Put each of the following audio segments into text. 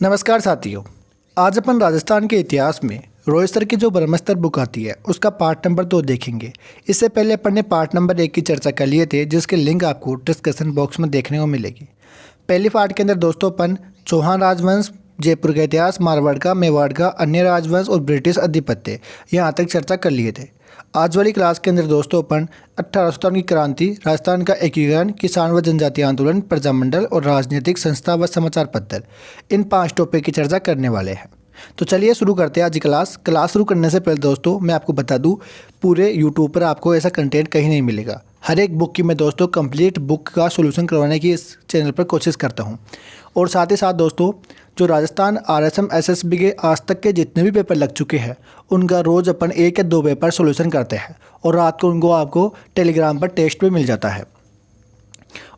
नमस्कार साथियों। आज अपन राजस्थान के इतिहास में रोहित सर की जो ब्रह्मस्त्र बुक आती है उसका पार्ट नंबर 2 देखेंगे। इससे पहले अपन ने पार्ट नंबर 1 की चर्चा कर लिए थे, जिसके लिंक आपको डिस्कशन बॉक्स में देखने को मिलेगी। पहली पार्ट के अंदर दोस्तों अपन चौहान राजवंश, जयपुर का इतिहास, मारवाड़ का, मेवाड़ का, अन्य राजवंश और ब्रिटिश अधिपत्य यहाँ तक चर्चा कर लिए थे। आज वाली क्लास के अंदर दोस्तों अपन 1857 की क्रांति, राजस्थान का एकीकरण, किसान व जनजातीय आंदोलन, प्रजामंडल और राजनीतिक संस्था व समाचार पत्र, इन 5 टॉपिक की चर्चा करने वाले हैं। तो चलिए शुरू करते हैं आज की क्लास शुरू करने से पहले दोस्तों मैं आपको बता दूं, पूरे यूट्यूब पर आपको ऐसा कंटेंट कहीं नहीं मिलेगा। हर एक बुक की मैं दोस्तों कंप्लीट बुक का सोल्यूशन करवाने की इस चैनल पर कोशिश करता हूं। और साथ ही साथ दोस्तों जो राजस्थान आरएसएम एसएसबी के आज तक के जितने भी पेपर लग चुके हैं उनका रोज़ अपन 1 या 2 पेपर सोल्यूशन करते हैं और रात को उनको आपको टेलीग्राम पर टेस्ट पे मिल जाता है।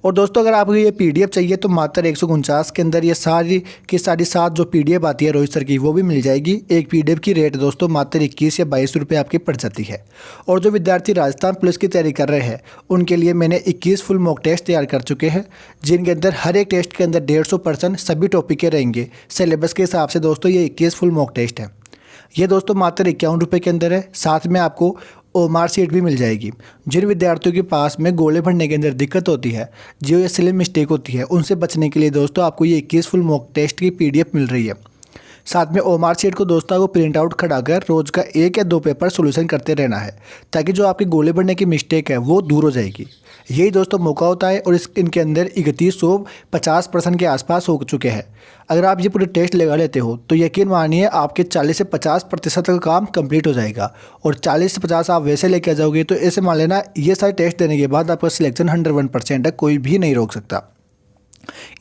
और दोस्तों अगर आपको ये पीडीएफ चाहिए तो मात्र 149 के अंदर ये सारी की सारी 7 जो पीडीएफ आती है रोहित सर की वो भी मिल जाएगी। एक पीडीएफ की रेट दोस्तों मात्र 21 या 22 रुपये आपकी पड़ जाती है। और जो विद्यार्थी राजस्थान पुलिस की तैयारी कर रहे हैं उनके लिए मैंने 21 फुल मॉक टेस्ट तैयार कर चुके हैं, जिनके अंदर हर एक टेस्ट के अंदर 150% सभी टॉपिक के रहेंगे सिलेबस के हिसाब से। दोस्तों ये 21 फुल मॉक टेस्ट है। ये दोस्तों मात्र 51 रुपये के अंदर है। साथ में आपको ओमार सीट भी मिल जाएगी। जिन विद्यार्थियों के पास में गोले भरने के अंदर दिक्कत होती है, जो ये सिली मिस्टेक होती है, उनसे बचने के लिए दोस्तों आपको ये 21 फुल मॉक टेस्ट की पीडीएफ मिल रही है। साथ में ओमार सीट को दोस्तों को प्रिंट आउट खड़ाकर रोज़ का 1 या 2 पेपर सोल्यूशन करते रहना है, ताकि जो आपकी गोले भरने की मिस्टेक है वो दूर हो जाएगी। यही दोस्तों मौका होता है और इनके अंदर 3150% के आसपास हो चुके हैं। अगर आप ये पूरे टेस्ट लगा लेते हो तो यकीन मानिए आपके 40 से 50% का काम कंप्लीट हो जाएगा। और 40 से 50 आप वैसे लेके आ जाओगे तो ऐसे मान लेना ये सारे टेस्ट देने के बाद आपका सिलेक्शन 101% है, कोई भी नहीं रोक सकता।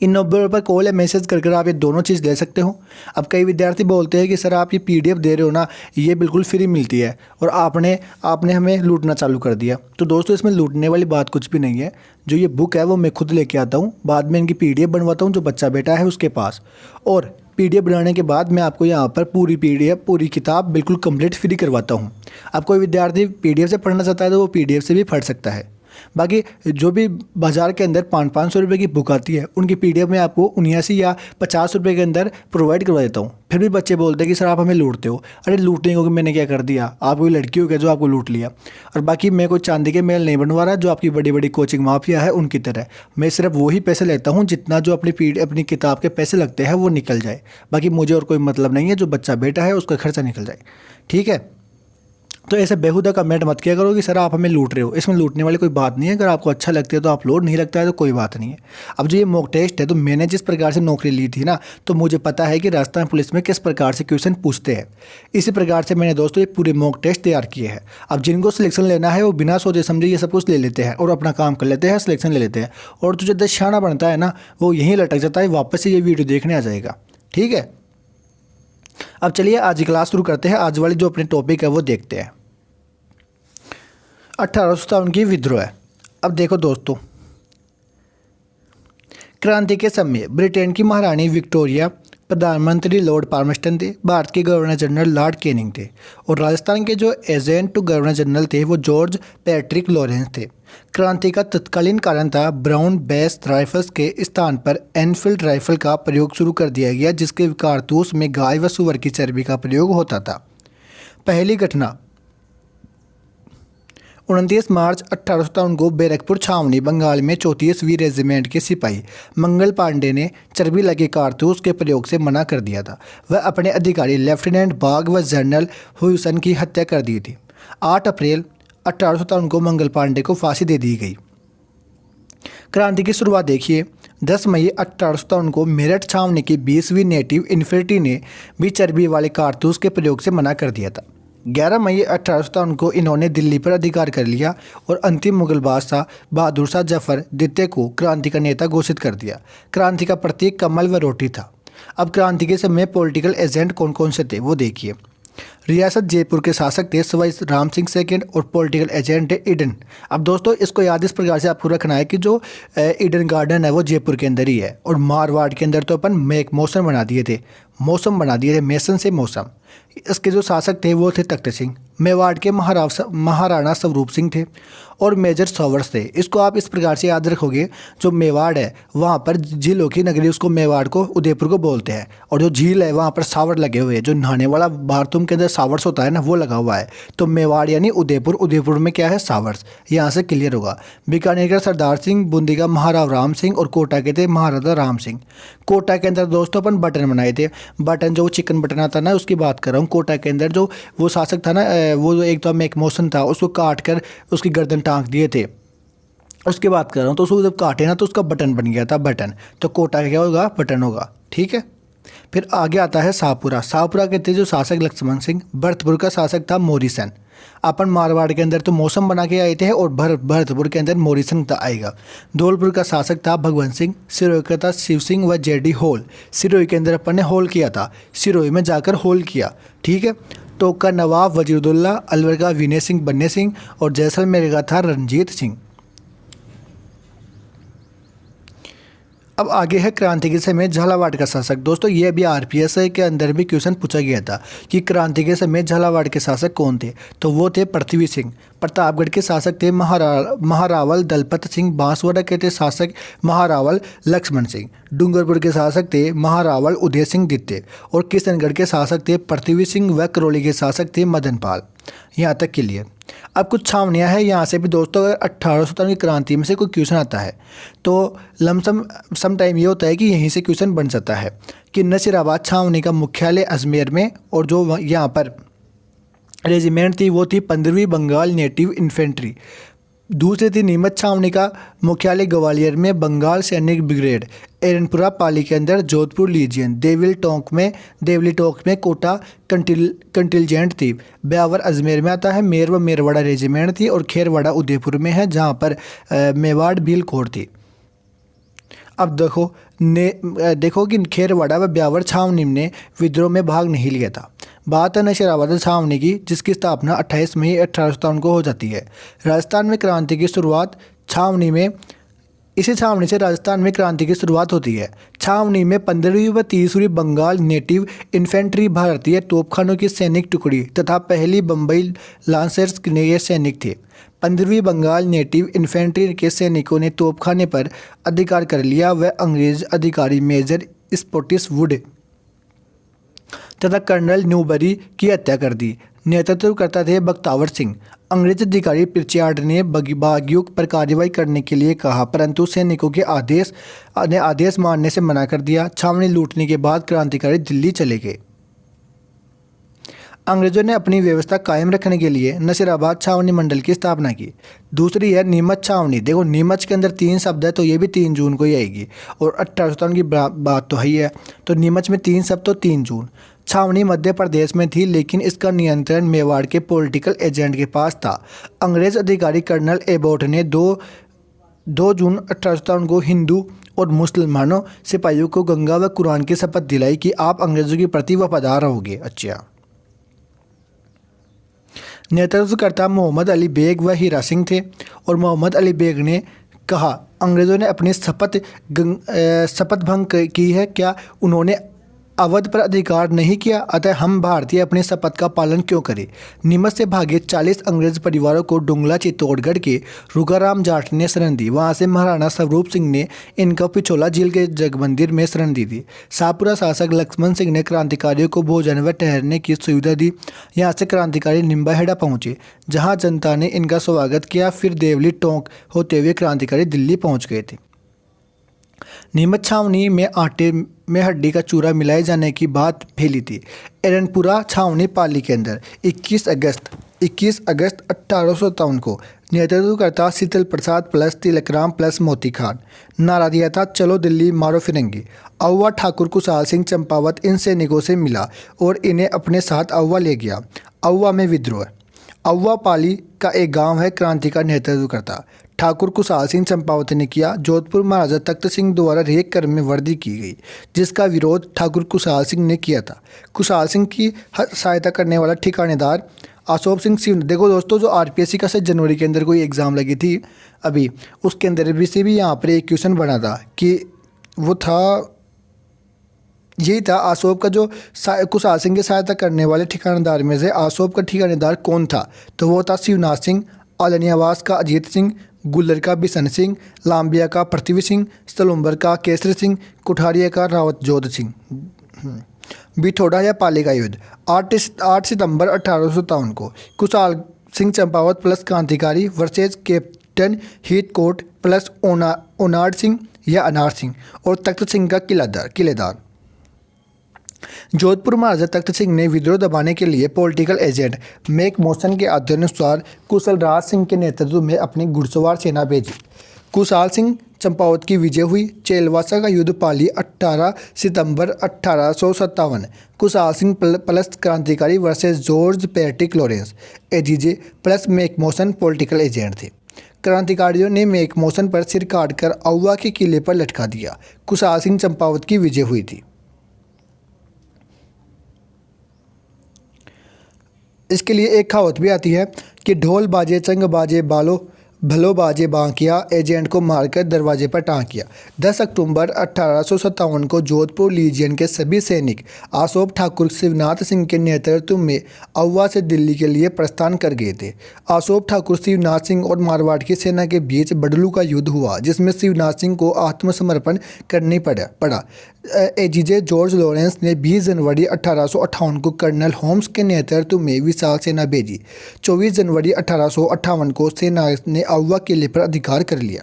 इन 90 पर कॉल या मैसेज कर आप ये दोनों चीज़ ले सकते हो। अब कई विद्यार्थी बोलते हैं कि सर आप ये पीडीएफ दे रहे हो ना, ये बिल्कुल फ्री मिलती है और आपने हमें लूटना चालू कर दिया। तो दोस्तों इसमें लूटने वाली बात कुछ भी नहीं है। जो ये बुक है वो मैं खुद लेके आता हूँ, बाद में इनकी पीडीएफ बनवाता हूँ जो बच्चा बेटा है उसके पास, और पीडीएफ बनाने के बाद मैं आपको यहाँ पर पूरी पीडीएफ पूरी किताब बिल्कुल कंप्लीट फ्री करवाता हूँ। अब कोई विद्यार्थी पीडीएफ से पढ़ना चाहता है तो वो पीडीएफ से भी पढ़ सकता है। बाकी जो भी बाज़ार के अंदर 500 रुपये की बुक आती है उनकी पीडीएफ में आपको 79 या 50 रुपये के अंदर प्रोवाइड करवा देता हूँ। फिर भी बच्चे बोलते हैं कि सर आप हमें लूटते हो। अरे लूटने को मैंने क्या कर दिया? आप कोई लड़की हो क्या जो आपको लूट लिया? और बाकी मैं कोई चांदी के महल नहीं बनवा रहा जो आपकी बड़ी बड़ी कोचिंग माफिया है उनकी तरह। मैं सिर्फ वही पैसे लेता हूँ जितना जो अपनी किताब के पैसे लगते हैं वो निकल जाए। बाकी मुझे और कोई मतलब नहीं है, जो बच्चा बेटा है उसका खर्चा निकल जाए। ठीक है, तो ऐसे बेहुदा कमेंट मत किया करो कि सर आप हमें लूट रहे हो। इसमें लूटने वाली कोई बात नहीं है। अगर आपको अच्छा लगता है तो आप लोड, नहीं लगता है तो कोई बात नहीं है। अब जो ये मॉक टेस्ट है तो मैंने जिस प्रकार से नौकरी ली थी ना, तो मुझे पता है कि राजस्थान पुलिस में किस प्रकार से क्वेश्चन पूछते हैं। इसी प्रकार से मैंने दोस्तों ये पूरे मॉक टेस्ट तैयार किए हैं। अब जिनको सिलेक्शन लेना है वो बिना सोचे समझे ये सब कुछ ले लेते हैं और अपना काम कर लेते हैं, सिलेक्शन ले लेते हैं। और तुझे दशाना बनता है ना वो यहीं लटक जाता है, वापस से ये वीडियो देखने आ जाएगा। ठीक है, अब चलिए आज की क्लास शुरू करते हैं। आज वाली जो अपने टॉपिक है वो देखते हैं। 1857 की विद्रोह। अब देखो दोस्तों, क्रांति के समय ब्रिटेन की महारानी विक्टोरिया, प्रधानमंत्री लॉर्ड पाल्मस्टन थे, भारत के गवर्नर जनरल लॉर्ड कैनिंग थे और राजस्थान के जो एजेंट टू गवर्नर जनरल थे वो जॉर्ज पैट्रिक लॉरेंस थे। क्रांति का तत्कालीन कारण था ब्राउन बेस राइफल्स के स्थान पर एनफील्ड राइफल का प्रयोग शुरू कर दिया गया, जिसके कारतूस में गाय व सुअर की चर्बी का प्रयोग होता था। पहली घटना 29 मार्च 1857 को बैरकपुर छावनी बंगाल में 34वीं रेजिमेंट के सिपाही मंगल पांडे ने चर्बी लगे कारतूस के प्रयोग से मना कर दिया था। वह अपने अधिकारी लेफ्टिनेंट बाग व जनरल हुसन की हत्या कर दी थी। 8 अप्रैल 1857 को मंगल पांडे को फांसी दे दी गई। क्रांति की शुरुआत देखिए, 10 मई 1857 को मेरठ छावनी की 20वीं नेटिव इन्फेंट्री ने भी चर्बी वाले कारतूस के प्रयोग से मना कर दिया था। 11 मई 1857 को इन्होंने दिल्ली पर अधिकार कर लिया और अंतिम मुगल बादशाह बहादुर शाह जफर द्वितीय को क्रांति का नेता घोषित कर दिया। क्रांति का प्रतीक कमल व रोटी था। अब क्रांति के समय पॉलिटिकल एजेंट कौन कौन से थे वो देखिए। रियासत जयपुर के शासक थे सवाई राम सिंह सेकंड और पॉलिटिकल एजेंट है ईडन। अब दोस्तों इसको याद इस प्रकार से आपको रखना है कि जो ईडन गार्डन है वो जयपुर के अंदर ही है, और मारवाड़ के अंदर तो अपन मेक मौसम बना दिए थे, मेसन से मौसम। इसके जो शासक थे वो थे तख्त सिंह। मेवाड़ के महाराणा स्वरूप सिंह थे और मेजर सॉवर्स थे। इसको आप इस प्रकार से याद रखोगे, जो मेवाड़ है वहाँ पर झीलों की नगरी, उसको मेवाड़ को उदयपुर को बोलते हैं, और जो झील है वहाँ पर सावर लगे हुए हैं, जो नहाने वाला बाथरूम के अंदर सावर्स होता है ना वो लगा हुआ है। तो मेवाड़ यानी उदयपुर, उदयपुर में क्या है सावर्स, यहाँ से क्लियर होगा। बीकानेर का सरदार सिंह, बूंदी का महाराव राम सिंह और कोटा के थे महाराजा राम सिंह। कोटा के अंदर दोस्तों अपन बटन बनाए थे, बटन जो चिकन बटन आता ना उसकी बात कर रहा हूँ। कोटा के अंदर जो वो शासक था ना, वो जो एक तो मेक मौसन था, उसको काट कर उसकी गर्दन टाँग दिए थे, उसकी बात कर रहा हूँ। तो उसको जब काटे ना तो उसका बटन बन गया था बटन, तो कोटा का क्या होगा बटन होगा, ठीक है। फिर आगे आता है शाहपुरा। शाहपुरा के थे जो शासक लक्ष्मण सिंह। भरतपुर का शासक था मोरिसन। अपन मारवाड़ के अंदर तो मौसम बना के आए थे, और भरतपुर के अंदर मोरिसन आएगा। धौलपुर का शासक था भगवंत सिंह। सिरोही का था शिव सिंह व जेडी होल। सिरोही के अंदर अपन ने होल किया था, सिरोही में जाकर होल किया, ठीक है। तो का नवाब वजीरुद्दौला, अलवर का विनय सिंह बन्ने सिंह और जैसलमेर का था रणजीत सिंह। अब आगे है क्रांति के समय झालावाड़ का शासक। दोस्तों ये भी आरपीएस के अंदर भी क्वेश्चन पूछा गया था कि क्रांति के समय झालावाड़ के शासक कौन थे, तो वो थे पृथ्वी सिंह। प्रतापगढ़ के शासक थे महारावल दलपत सिंह। बांसवाड़ा के थे शासक महारावल लक्ष्मण सिंह। डूंगरपुर के शासक थे महारावल उदय सिंह द्वितीय और किशनगढ़ के शासक थे पृथ्वी सिंह व करौली के शासक थे मदनपाल। यहाँ तक क्लियर। अब कुछ छावनियाँ हैं यहाँ से भी दोस्तों, अगर 1857 की क्रांति में से कोई क्वेश्चन आता है तो लमसम सम टाइम ये होता है कि यहीं से क्वेश्चन बन सकता है कि नसीराबाद छावनी का मुख्यालय अजमेर में, और जो यहाँ पर रेजिमेंट थी वो थी 15वीं बंगाल नेटिव इन्फेंट्री। दूसरी थी नीमच छावनी का मुख्यालय ग्वालियर में बंगाल सैनिक ब्रिगेड। एरनपुरा पाली के अंदर जोधपुर लीजियन। देवली टोंक में कोटा कंटिलजेंट थी। ब्यावर अजमेर में आता है। मेर व मेरवाड़ा रेजिमेंट थी, और खेरवाड़ा उदयपुर में है जहाँ पर मेवाड़ भील कोर थी। अब देखो कि खेरवाड़ा व ब्यावर छावनी ने विद्रोह में भाग नहीं लिया था। बात है नशीराबाद छावनी की, जिसकी स्थापना 28 मई 1857 को हो जाती है। राजस्थान में क्रांति की शुरुआत इसी छावनी से राजस्थान में क्रांति की शुरुआत होती है। छावनी में 15वीं व 30वीं बंगाल नेटिव इन्फेंट्री, भारतीय तोपखानों की सैनिक टुकड़ी तथा पहली बम्बई लांसर्स के ये सैनिक थे। 15वीं बंगाल नेटिव इन्फेंट्री के सैनिकों ने तोपखाने पर अधिकार कर लिया व अंग्रेज अधिकारी मेजर स्पोटिस वुड तथा कर्नल न्यूबरी की हत्या कर दी। नेतृत्व करता थे बख्तावर सिंह। अंग्रेज अधिकारी पिर्चियार्ड ने बागियों पर कार्रवाई करने के लिए कहा, परंतु सैनिकों के आदेश मानने से मना कर दिया। छावनी लूटने के बाद क्रांतिकारी दिल्ली चले गए। अंग्रेजों ने अपनी व्यवस्था कायम रखने के लिए नसीराबाद छावनी मंडल की स्थापना की। दूसरी है नीमच छावनी। देखो नीमच के अंदर 3 शब्द है, तो ये भी 3 जून को ही आएगी, और 1857 की बात तो है, तो नीमच में 3 शब्द तो 3 जून। छावनी मध्य प्रदेश में थी, लेकिन इसका नियंत्रण मेवाड़ के पॉलिटिकल एजेंट के पास था। अंग्रेज अधिकारी कर्नल एबोट ने 2 जून 1857 को हिंदू और मुसलमानों सिपाहियों को गंगा व कुरान की शपथ दिलाई कि आप अंग्रेजों के प्रति वफादार रहोगे। अच्छा, नेतृत्वकर्ता मोहम्मद अली बेग व हीरा सिंह थे, और मोहम्मद अली बेग ने कहा अंग्रेज़ों ने अपनी शपथ भंग की है, क्या उन्होंने अवध पर अधिकार नहीं किया, अतः हम भारतीय अपनी शपथ का पालन क्यों करें। नीमच से भागे 40 अंग्रेज परिवारों को डुंगला चित्तौड़गढ़ के रुगाराम जाट ने शरण दी। वहाँ से महाराणा स्वरूप सिंह ने इनको पिछोला झील के जगमंदिर में शरण दी थी। शाहपुरा शासक लक्ष्मण सिंह ने क्रांतिकारियों को भोजन व ठहरने की सुविधा दी। यहाँ से क्रांतिकारी निम्बाहेड़ा पहुँचे, जहाँ जनता ने इनका स्वागत किया। फिर देवली टोंक होते हुए क्रांतिकारी दिल्ली पहुँच गए थे। नीमच छावनी में आटे में हड्डी का चूरा मिलाए जाने की बात फैली थी। एरनपुरा छावनी पाली के अंदर 21 अगस्त 1857 को नेतृत्वकर्ता शीतल प्रसाद प्लस तिलकराम प्लस मोती खान। नारा दिया था चलो दिल्ली मारो फिरंगी। अव्वा ठाकुर कुशाल सिंह चंपावत इन सैनिकों से मिला और इन्हें अपने साथ अव्वा ले गया। अव्वा में विद्रोह। अव्वा पाली का एक गांव है। क्रांति का नेतृत्व करता ठाकुर कुशाल सिंह चंपावत ने किया। जोधपुर महाराजा तख्त सिंह द्वारा रेख कर्म में वृद्धि की गई, जिसका विरोध ठाकुर कुशाल सिंह ने किया था। कुशाल सिंह की सहायता करने वाला ठिकानेदार अशोक सिंह सिंह। देखो दोस्तों, जो आरपीएससी का 7 जनवरी के अंदर कोई एग्ज़ाम लगी थी अभी, उसके अंदर भी से भी यहाँ पर एक क्वेश्चन बना था कि वो था, यही था अशोक का जो कुशाल सिंह की सहायता करने वाले ठिकानेदार में से अशोक का ठिकानेदार कौन था, तो वो था शिवनाथ सिंह, आलनियावास का अजीत सिंह, गुल्लर का बिशन सिंह, लांबिया का पृथ्वी सिंह, सलुम्बर का केसरी सिंह, कुठारिया का रावत जोध सिंह। बिथोड़ा या पाली का युद्ध 8 सितंबर 1857 को कुशाल सिंह चंपावत प्लस क्रांतिकारी versus captain Heathcote plus ओनाड Singh या अनार सिंह और तख्त सिंह का किलेदार। जोधपुर महाराजा तख्त सिंह ने विद्रोह दबाने के लिए पॉलिटिकल एजेंट मैक मोसन के आदेशानुसार कुशल राज सिंह के नेतृत्व में अपनी घुड़सवार सेना भेजी। कुशाल सिंह चंपावत की विजय हुई। चेलवासा का युद्ध पाली 18 सितंबर 1857। कुशाल सिंह प्लस क्रांतिकारी versus George Patrick Lawrence AGG plus Mac Mason political agent थे। क्रांतिकारियों ने मैक मोसन पर सिर काटकर औवा के किले पर लटका दिया। कुशाल सिंह चंपावत की विजय हुई थी। इसके लिए एक कहावत भी आती है कि ढोल बाजे चंग बाजे भलो बाजे बांकिया, एजेंट को मारकर दरवाजे पर टांकिया। 10 अक्टूबर 1857 को जोधपुर लीजियन के सभी सैनिक अशोक ठाकुर शिवनाथ सिंह के नेतृत्व में औवा से दिल्ली के लिए प्रस्थान कर गए थे। अशोक ठाकुर शिवनाथ सिंह और मारवाड़ की सेना के बीच बडलू का युद्ध हुआ, जिसमें शिवनाथ सिंह को आत्मसमर्पण करनी पड़ा। एजीजे जॉर्ज लॉरेंस ने 20 जनवरी 1858 को कर्नल होम्स के नेतृत्व में विशाल सेना भेजी। 24 जनवरी 1858 को सेना ने औवा किले पर अधिकार कर लिया।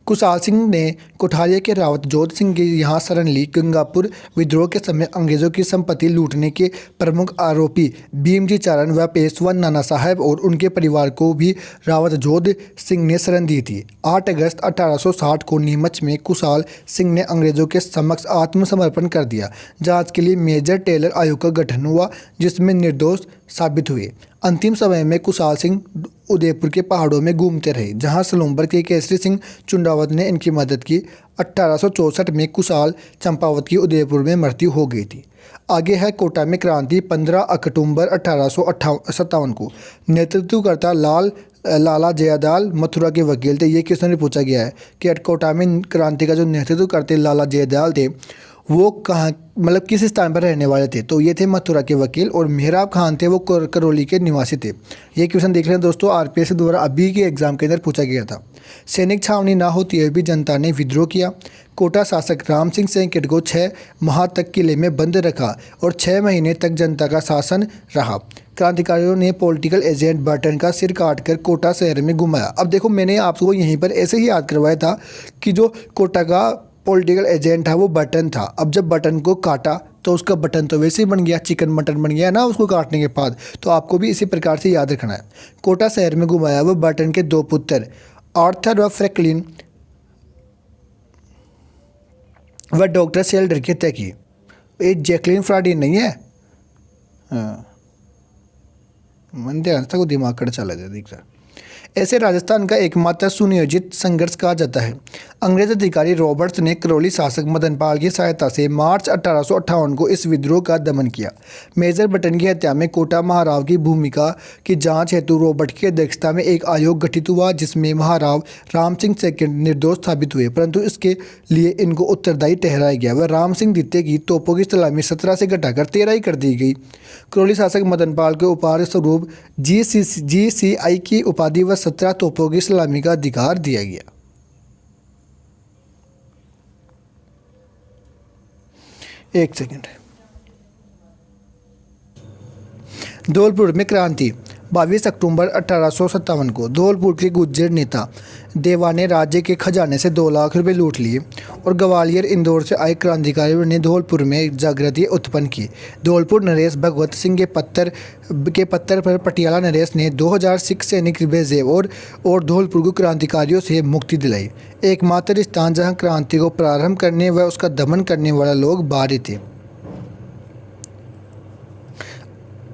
कुशाल सिंह ने कोठारिया के रावत जोध सिंह की यहाँ शरण ली। गंगापुर विद्रोह के समय अंग्रेजों की संपत्ति लूटने के प्रमुख आरोपी भीमजी चारण व पेशवा नाना साहब और उनके परिवार को भी रावत जोध सिंह ने शरण दी थी। 8 अगस्त 1860 को नीमच में कुशाल सिंह ने अंग्रेजों के समक्ष आत्मसमर्पण कर दिया। जांच के लिए मेजर टेलर आयोग का गठन हुआ, जिसमें निर्दोष साबित हुए। अंतिम समय में कुशाल सिंह उदयपुर के पहाड़ों में घूमते रहे, जहां सलूम्बर के केसरी सिंह चुंडावत ने इनकी मदद की। 1864 में कुशाल चंपावत की उदयपुर में मृत्यु हो गई थी। आगे है कोटा में क्रांति। 15 अक्टूबर 1857 को नेतृत्वकर्ता लाला जयदयाल मथुरा के वकील थे। ये क्वेश्चन भी पूछा गया है कि कोटा में क्रांति का जो नेतृत्व करते लाला जयदयाल थे वो कहाँ, मतलब किस स्थान पर रहने वाले थे, तो ये थे मथुरा के वकील। और मेहराब खान थे, वो करौली के निवासी थे। ये क्वेश्चन देख रहे हैं दोस्तों, आरपीएससी द्वारा अभी के एग्जाम के अंदर पूछा गया था। सैनिक छावनी ना होती हुए भी जनता ने विद्रोह किया। कोटा शासक राम सिंह सेंकेट को 6 माह तक किले में बंद रखा और 6 महीने तक जनता का शासन रहा। क्रांतिकारियों ने पॉलिटिकल एजेंट बर्टन का सिर काटकर कोटा शहर में घुमाया। अब देखो, मैंने आपको यहीं पर ऐसे ही याद करवाया था कि जो कोटा का पॉलिटिकल एजेंट था वो बटन था। अब जब बटन को काटा तो उसका बटन तो वैसे ही बन गया, चिकन मटन बन गया ना उसको काटने के बाद। तो आपको भी इसी प्रकार से याद रखना है। कोटा शहर में घुमाया वो बटन के 2 पुत्र आर्थर व फ्रैंकलिन व डॉक्टर सेल्डर की हत्या की। ये जैकलिन फ्राडीन नहीं है। हाँ, मन ध्यान से दिमाग कट चला जाए दिख रहा। ऐसे राजस्थान का एकमात्र सुनियोजित संघर्ष कहा जाता है। अंग्रेज अधिकारी रॉबर्ट्स ने करौली शासक मदनपाल की सहायता से मार्च 1858 को इस विद्रोह का दमन किया। मेजर बटन की हत्या में कोटा महाराव की भूमिका की जांच हेतु रॉबर्ट की अध्यक्षता में एक आयोग गठित हुआ, जिसमें महाराव राम सिंह सेकंड निर्दोष साबित हुए, परंतु इसके लिए इनको उत्तरदायी ठहराया गया। वह राम सिंह द्वितीय की तोपों की सलामी 17 से घटाकर 13 ही कर दी गई। करौली शासक मदनपाल के उपहार स्वरूप GCI की उपाधि व 17 तोपों की सलामी का अधिकार दिया गया। एक सेकंड। धौलपुर में क्रांति। 22 अक्टूबर 1857 को धौलपुर के गुर्जर नेता देवा ने राज्य के खजाने से 2 लाख रुपए लूट लिए और ग्वालियर इंदौर से आए क्रांतिकारियों ने धौलपुर में जागृति उत्पन्न की। धौलपुर नरेश भगवत सिंह के पत्थर पर पटियाला नरेश ने 2000 सिख सैनिक भेजे और धौलपुर को क्रांतिकारियों से मुक्ति दिलाई। एकमात्र स्थान जहां क्रांति को प्रारंभ करने व उसका दमन करने वाला लोग बाहरी थे।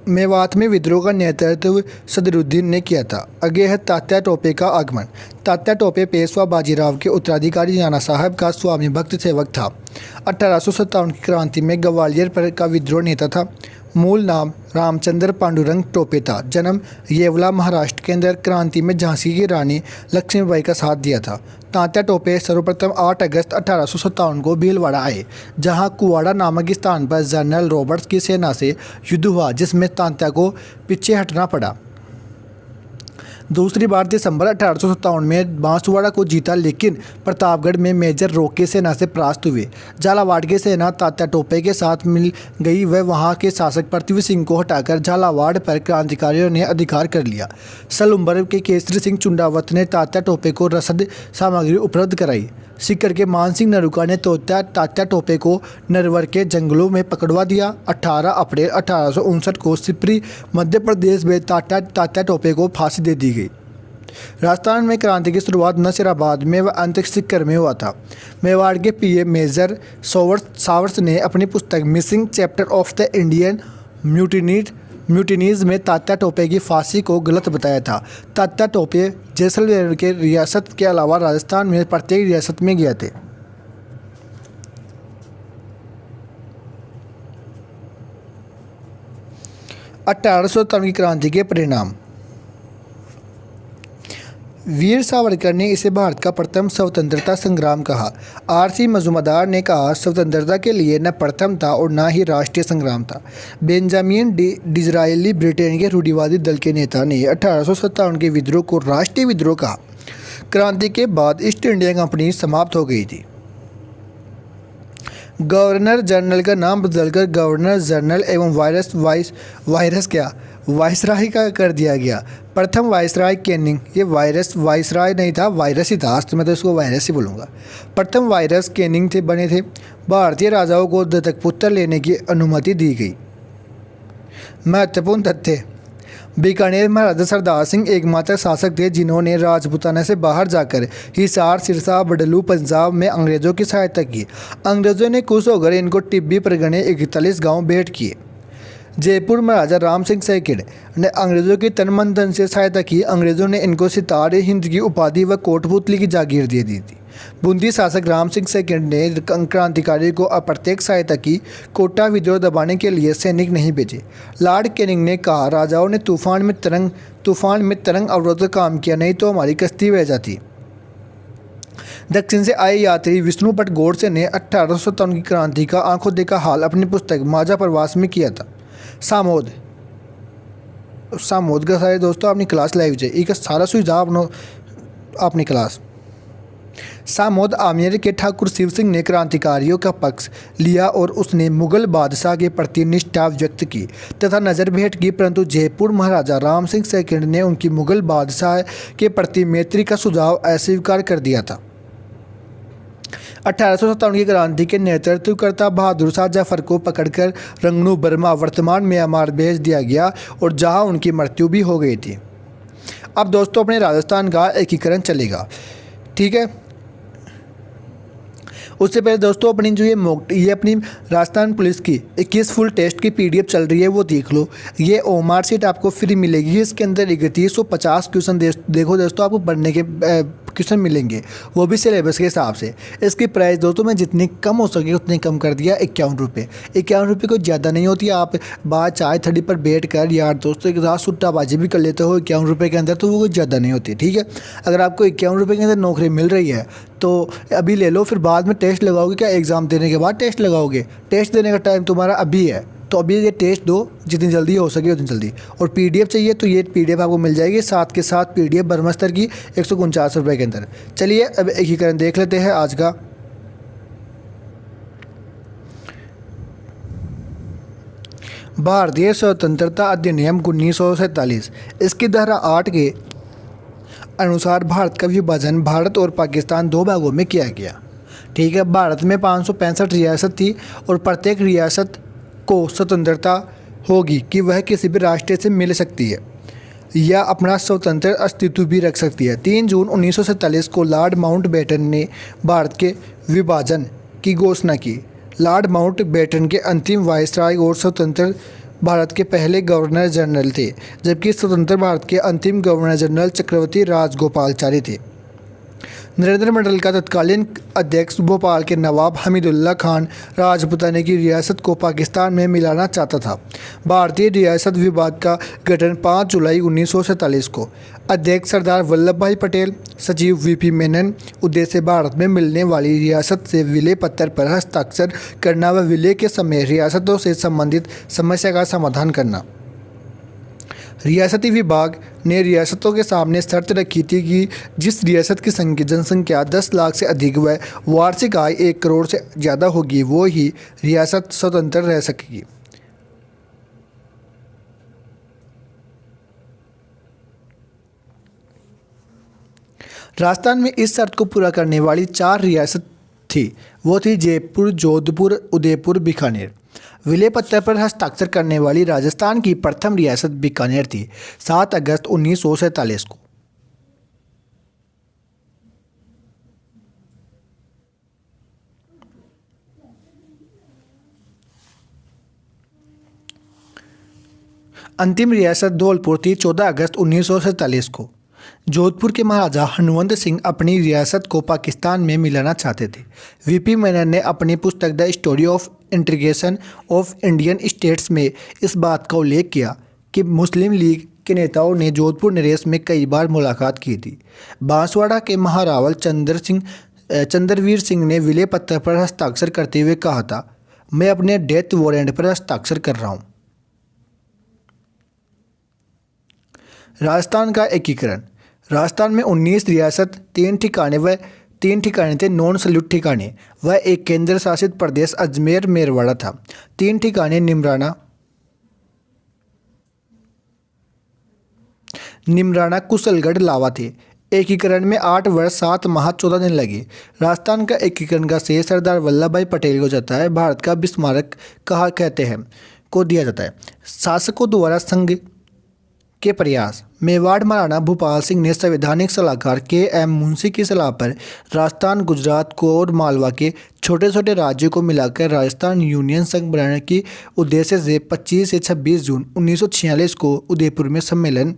मेवात में विद्रोह का नेतृत्व सदरुद्दीन ने किया था। आगे है तात्या टोपे का आगमन। तात्या टोपे पेशवा बाजीराव के उत्तराधिकारी नाना साहब का स्वामी भक्त सेवक था। 1857 की क्रांति में ग्वालियर पर का विद्रोह नेता था। मूल नाम रामचंद्र पांडुरंग टोपे था। जन्म येवला महाराष्ट्र के अंदर। क्रांति में झांसी की रानी लक्ष्मीबाई का साथ दिया था। तात्या टोपे सर्वप्रथम 8 अगस्त 1857 को भीलवाड़ा आए, जहां कुवाड़ा नामक स्थान पर जनरल रॉबर्ट्स की सेना से युद्ध हुआ, जिसमें तात्या को पीछे हटना पड़ा। दूसरी बार दिसंबर 1857 में बांसवाड़ा को जीता, लेकिन प्रतापगढ़ में मेजर रॉक की सेना से परास्त हुए। झालावाड़ की सेना तात्या टोपे के साथ मिल गई। वह वहां के शासक पृथ्वी सिंह को हटाकर झालावाड़ पर क्रांतिकारियों ने अधिकार कर लिया। सलुम्बर के केसरी सिंह चुंडावत ने तात्या टोपे को रसद सामग्री उपलब्ध कराई। सीकर के मान सिंह नरूका ने तात्या टोपे को नरवर के जंगलों में पकड़वा दिया। 18 अप्रैल 1859 को सिपरी मध्य प्रदेश में तात्या टोपे को फांसी दे दी गई। राजस्थान में क्रांति की शुरुआत नसीराबाद में व अंत सीकर में हुआ था। मेवाड़ के पीए मेजर सावर्स ने अपनी पुस्तक missing chapter of the Indian mutinies में तात्या टोपे की फांसी को गलत बताया था। तात्या टोपे जैसलमेर के रियासत के अलावा राजस्थान में प्रत्येक रियासत में गए थे। अठारह की क्रांति के परिणाम। वीर सावरकर ने इसे भारत का प्रथम स्वतंत्रता संग्राम कहा। आर.सी. मजूमदार ने कहा, स्वतंत्रता के लिए न प्रथम था और न ही राष्ट्रीय संग्राम था। बेंजामिन डिज़रायली ब्रिटेन के रूढ़िवादी दल के नेता ने 1857 के विद्रोह को राष्ट्रीय विद्रोह कहा। क्रांति के बाद ईस्ट इंडिया कंपनी समाप्त हो गई थी। गवर्नर जनरल का नाम बदलकर गवर्नर जनरल एवं वायसराय का कर दिया गया। प्रथम वायसराय कैनिंग, ये वायसराय नहीं था, वायरस ही था। आज तो मैं तो इसको वायरस ही बोलूँगा। प्रथम वायरस कैनिंग बने थे। भारतीय राजाओं को दत्तक पुत्र लेने की अनुमति दी गई। महत्वपूर्ण तथ्य। बीकानेर महाराजा सरदार सिंह एकमात्र शासक थे जिन्होंने राजपूताना से बाहर जाकर हिसार, सिरसा, बडलू, पंजाब में अंग्रेजों की सहायता की। अंग्रेजों ने खुश होकर इनको टिब्बी परगने 41 गांव भेंट किए। जयपुर महाराजा राम सिंह सेकंड ने अंग्रेजों की तन मन धन से सहायता की। अंग्रेजों ने इनको सितारे हिंद की उपाधि व कोटपुतली की जागीर दे दी थी। बूंदी शासक राम सिंह सेकंड ने क्रांतिकारियों को अप्रत्यक्ष सहायता की। कोटा विद्रोह दबाने के लिए सैनिक नहीं भेजे। लॉर्ड कैनिंग ने कहा, राजाओं ने तूफान में तरंग अवरोध का काम किया, नहीं तो हमारी कश्ती बह जाती। दक्षिण से आए यात्री विष्णुपट गोडसे ने 1857 की क्रांति का आंखों देखा हाल अपनी पुस्तक माझा प्रवास में किया था। सामोद का सारे दोस्तों अपनी क्लास लाइव जाए, एक सारा सुझाव अपनी क्लास। सामोद आमेर के ठाकुर शिव सिंह ने क्रांतिकारियों का पक्ष लिया और उसने मुगल बादशाह के प्रति निष्ठा व्यक्त की तथा नज़र भेंट की, परंतु जयपुर महाराजा राम सिंह सेकंड ने उनकी मुगल बादशाह के प्रति मैत्री का सुझाव अस्वीकार कर दिया था। 1857 की क्रांति के नेतृत्वकर्ता बहादुर शाह जफर को पकड़कर रंगनू बर्मा वर्तमान म्यांमार भेज दिया गया और जहां उनकी मृत्यु भी हो गई थी। अब दोस्तों अपने राजस्थान का एकीकरण चलेगा, ठीक है। उससे पहले दोस्तों अपनी जो ये अपनी राजस्थान पुलिस की 21 फुल टेस्ट की PDF चल रही है, वो देख लो। ये OMR सीट आपको फ्री मिलेगी। इसके अंदर 3150 क्वेश्चन देखो दोस्तों, आपको पढ़ने के क्वेश्चन मिलेंगे, वो भी सिलेबस के हिसाब से। इसकी प्राइस दोस्तों मैं जितनी कम हो सके उतनी कम कर दिया, 51 रुपये। 51 रुपये कोई ज़्यादा नहीं होती। आप बाहर चाय थड़ी पर बैठ कर यार दोस्तों के साथ सुट्टाबाजी भी कर लेते हो 51 रुपये के अंदर, तो वो कोई ज़्यादा नहीं होती, ठीक है। अगर आपको 51 रुपये के अंदर नौकरी मिल रही है तो अभी ले लो, फिर बाद में टेस्ट लगाओगे क्या? एग्ज़ाम देने के बाद टेस्ट लगाओगे? टेस्ट देने का टाइम तुम्हारा अभी है, तो अभी ये टेस्ट दो जितनी जल्दी हो सके उतनी जल्दी। और PDF चाहिए तो ये PDF आपको मिल जाएगी, साथ के साथ PDF ब्रह्मस्तर की 149 रुपये के अंदर। चलिए अब एकीकरण देख लेते हैं आज का। भारतीय स्वतंत्रता अधिनियम 1947, इसकी धारा 8 के अनुसार भारत का विभाजन भारत और पाकिस्तान 2 भागों में किया गया, ठीक है। भारत में 565 रियासत थी और प्रत्येक रियासत को स्वतंत्रता होगी कि वह किसी भी राष्ट्र से मिल सकती है या अपना स्वतंत्र अस्तित्व भी रख सकती है। 3 जून 1947 को लॉर्ड माउंटबेटन ने भारत के विभाजन की घोषणा की। लॉर्ड माउंटबेटन के अंतिम वायसराय और स्वतंत्र भारत के पहले गवर्नर जनरल थे, जबकि स्वतंत्र भारत के अंतिम गवर्नर जनरल चक्रवर्ती राजगोपालाचारी थे। नरेंद्र मंडल का तत्कालीन अध्यक्ष भोपाल के नवाब हमीदुल्ला खान राजपूताना की रियासत को पाकिस्तान में मिलाना चाहता था। भारतीय रियासत विभाग का गठन 5 जुलाई 1947 को। अध्यक्ष सरदार वल्लभ भाई पटेल, सचिव वीपी मेनन। उद्देश्य भारत में मिलने वाली रियासत से विलय पत्र पर हस्ताक्षर करना व विलय के समय रियासतों से संबंधित समस्या का समाधान करना। रियासती विभाग ने रियासतों के सामने शर्त रखी थी कि जिस रियासत की जनसंख्या 10 लाख से अधिक व वार्षिक आय 1 करोड़ से ज़्यादा होगी वो ही रियासत स्वतंत्र रह सकेगी। राजस्थान में इस शर्त को पूरा करने वाली 4 रियासत थी। वो थी जयपुर, जोधपुर, उदयपुर, बीकानेर। विलय पत्र पर हस्ताक्षर करने वाली राजस्थान की प्रथम रियासत बीकानेर थी 7 अगस्त 1947 को। अंतिम रियासत धौलपुर थी 14 अगस्त 1947 को। जोधपुर के महाराजा हनुमंत सिंह अपनी रियासत को पाकिस्तान में मिलाना चाहते थे। वीपी मेनन ने अपनी पुस्तक the story of integration of Indian states में इस बात का उल्लेख किया कि मुस्लिम लीग के नेताओं ने जोधपुर नरेश में कई बार मुलाकात की थी। बांसवाड़ा के महारावल चंद्रवीर सिंह ने विलय पत्र पर हस्ताक्षर करते हुए कहा था, मैं अपने डेथ वारंट पर हस्ताक्षर कर रहा हूँ। राजस्थान का एकीकरण। राजस्थान में 19 रियासत, 3 ठिकाने थे नॉन सल्यूट ठिकाने व एक केंद्र शासित प्रदेश अजमेर मेरवाड़ा था। 3 ठिकाने निमराना, कुशलगढ़, लावा थे। एकीकरण में 8 वर्ष 7 माह 14 दिन लगे। राजस्थान का एकीकरण का श्रेय सरदार वल्लभ भाई पटेल को जाता है। भारत का बिस्मारक कहते हैं को दिया जाता है। शासकों द्वारा संघ के प्रयास। मेवाड़ महाराणा भूपाल सिंह ने संवैधानिक सलाहकार के.एम. मुंशी की सलाह पर राजस्थान, गुजरात को और मालवा के छोटे छोटे राज्यों को मिलाकर राजस्थान यूनियन संघ बनाने की उद्देश्य से 25 से 26 जून 1946 को उदयपुर में सम्मेलन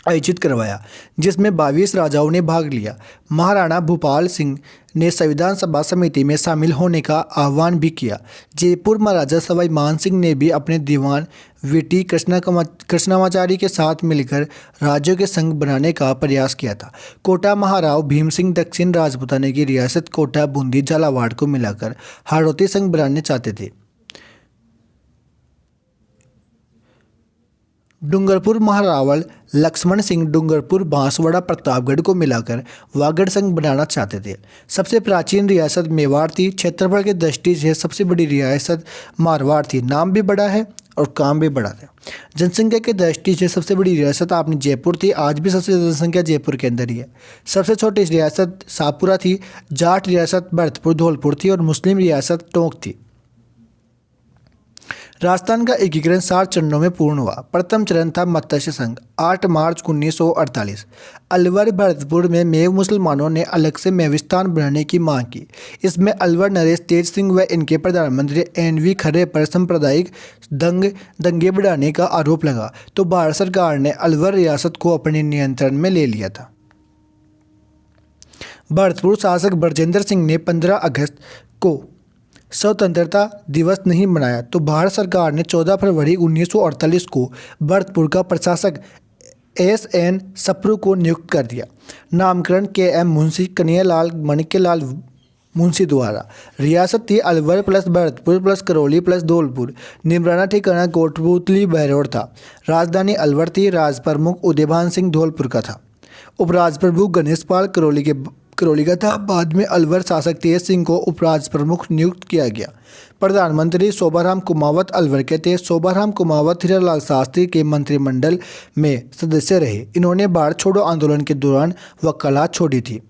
आयोजित करवाया, जिसमें 22 राजाओं ने भाग लिया। महाराणा भूपाल सिंह ने संविधान सभा समिति में शामिल होने का आह्वान भी किया। जयपुर महाराजा सवाई मान सिंह ने भी अपने दीवान वीटी कृष्णामाचारी के साथ मिलकर राज्यों के संघ बनाने का प्रयास किया था। कोटा महाराव भीम सिंह दक्षिण राजपूताना की रियासत कोटा, बूंदी, झालावाड़ को मिलाकर हाड़ौती संघ बनाने चाहते थे। डूंगरपुर महारावल लक्ष्मण सिंह डूंगरपुर, बांसवाड़ा, प्रतापगढ़ को मिलाकर वागड़ संघ बनाना चाहते थे। सबसे प्राचीन रियासत मेवाड़ थी। क्षेत्रफल की दृष्टि से सबसे बड़ी रियासत मारवाड़ थी। नाम भी बड़ा है और काम भी बड़ा था। जनसंख्या की दृष्टि से सबसे बड़ी रियासत आपने जयपुर थी। आज भी सबसे जनसंख्या जयपुर के अंदर ही है। सबसे छोटी रियासत शाहपुरा थी। जाट रियासत भरतपुर, धौलपुर थी और मुस्लिम रियासत टोंक थी। राजस्थान का एकीकरण 7 चरणों में पूर्ण हुआ। प्रथम चरण था मत्स्य संघ, 8 मार्च 1948। अलवर भरतपुर में मेव मुसलमानों ने अलग से मेविस्तान बनाने की मांग की। इसमें अलवर नरेश तेज सिंह व इनके प्रधानमंत्री एन.वी. खरे पर सांप्रदायिक दंगे बढ़ाने का आरोप लगा, तो भारत सरकार ने अलवर रियासत को अपने नियंत्रण में ले लिया था। भरतपुर शासक ब्रजेंद्र सिंह ने 15 अगस्त को स्वतंत्रता दिवस नहीं मनाया, तो भारत सरकार ने 14 फरवरी 1948 को भरतपुर का प्रशासक एस.एन. सप्रू को नियुक्त कर दिया। नामकरण के.एम. मुंशी कन्हैयालाल माणिक्यलाल मुंशी द्वारा। रियासत थी Alwar plus Bharatpur plus Karauli plus Dholpur. Neemrana ठिकाना कोटपुतली बहरौड़ था। राजधानी अलवर थी। राज प्रमुख उदयभान सिंह धौलपुर का था। उपराज प्रमुख गणेश पाल करौली का था। बाद में अलवर शासक तेज सिंह को उपराज प्रमुख नियुक्त किया गया। प्रधानमंत्री शोभाराम कुमावत अलवर के थे। शोभाराम कुमावत हीरालाल शास्त्री के मंत्रिमंडल में सदस्य रहे। इन्होंने भारत छोड़ो आंदोलन के दौरान वकालत छोड़ी थी।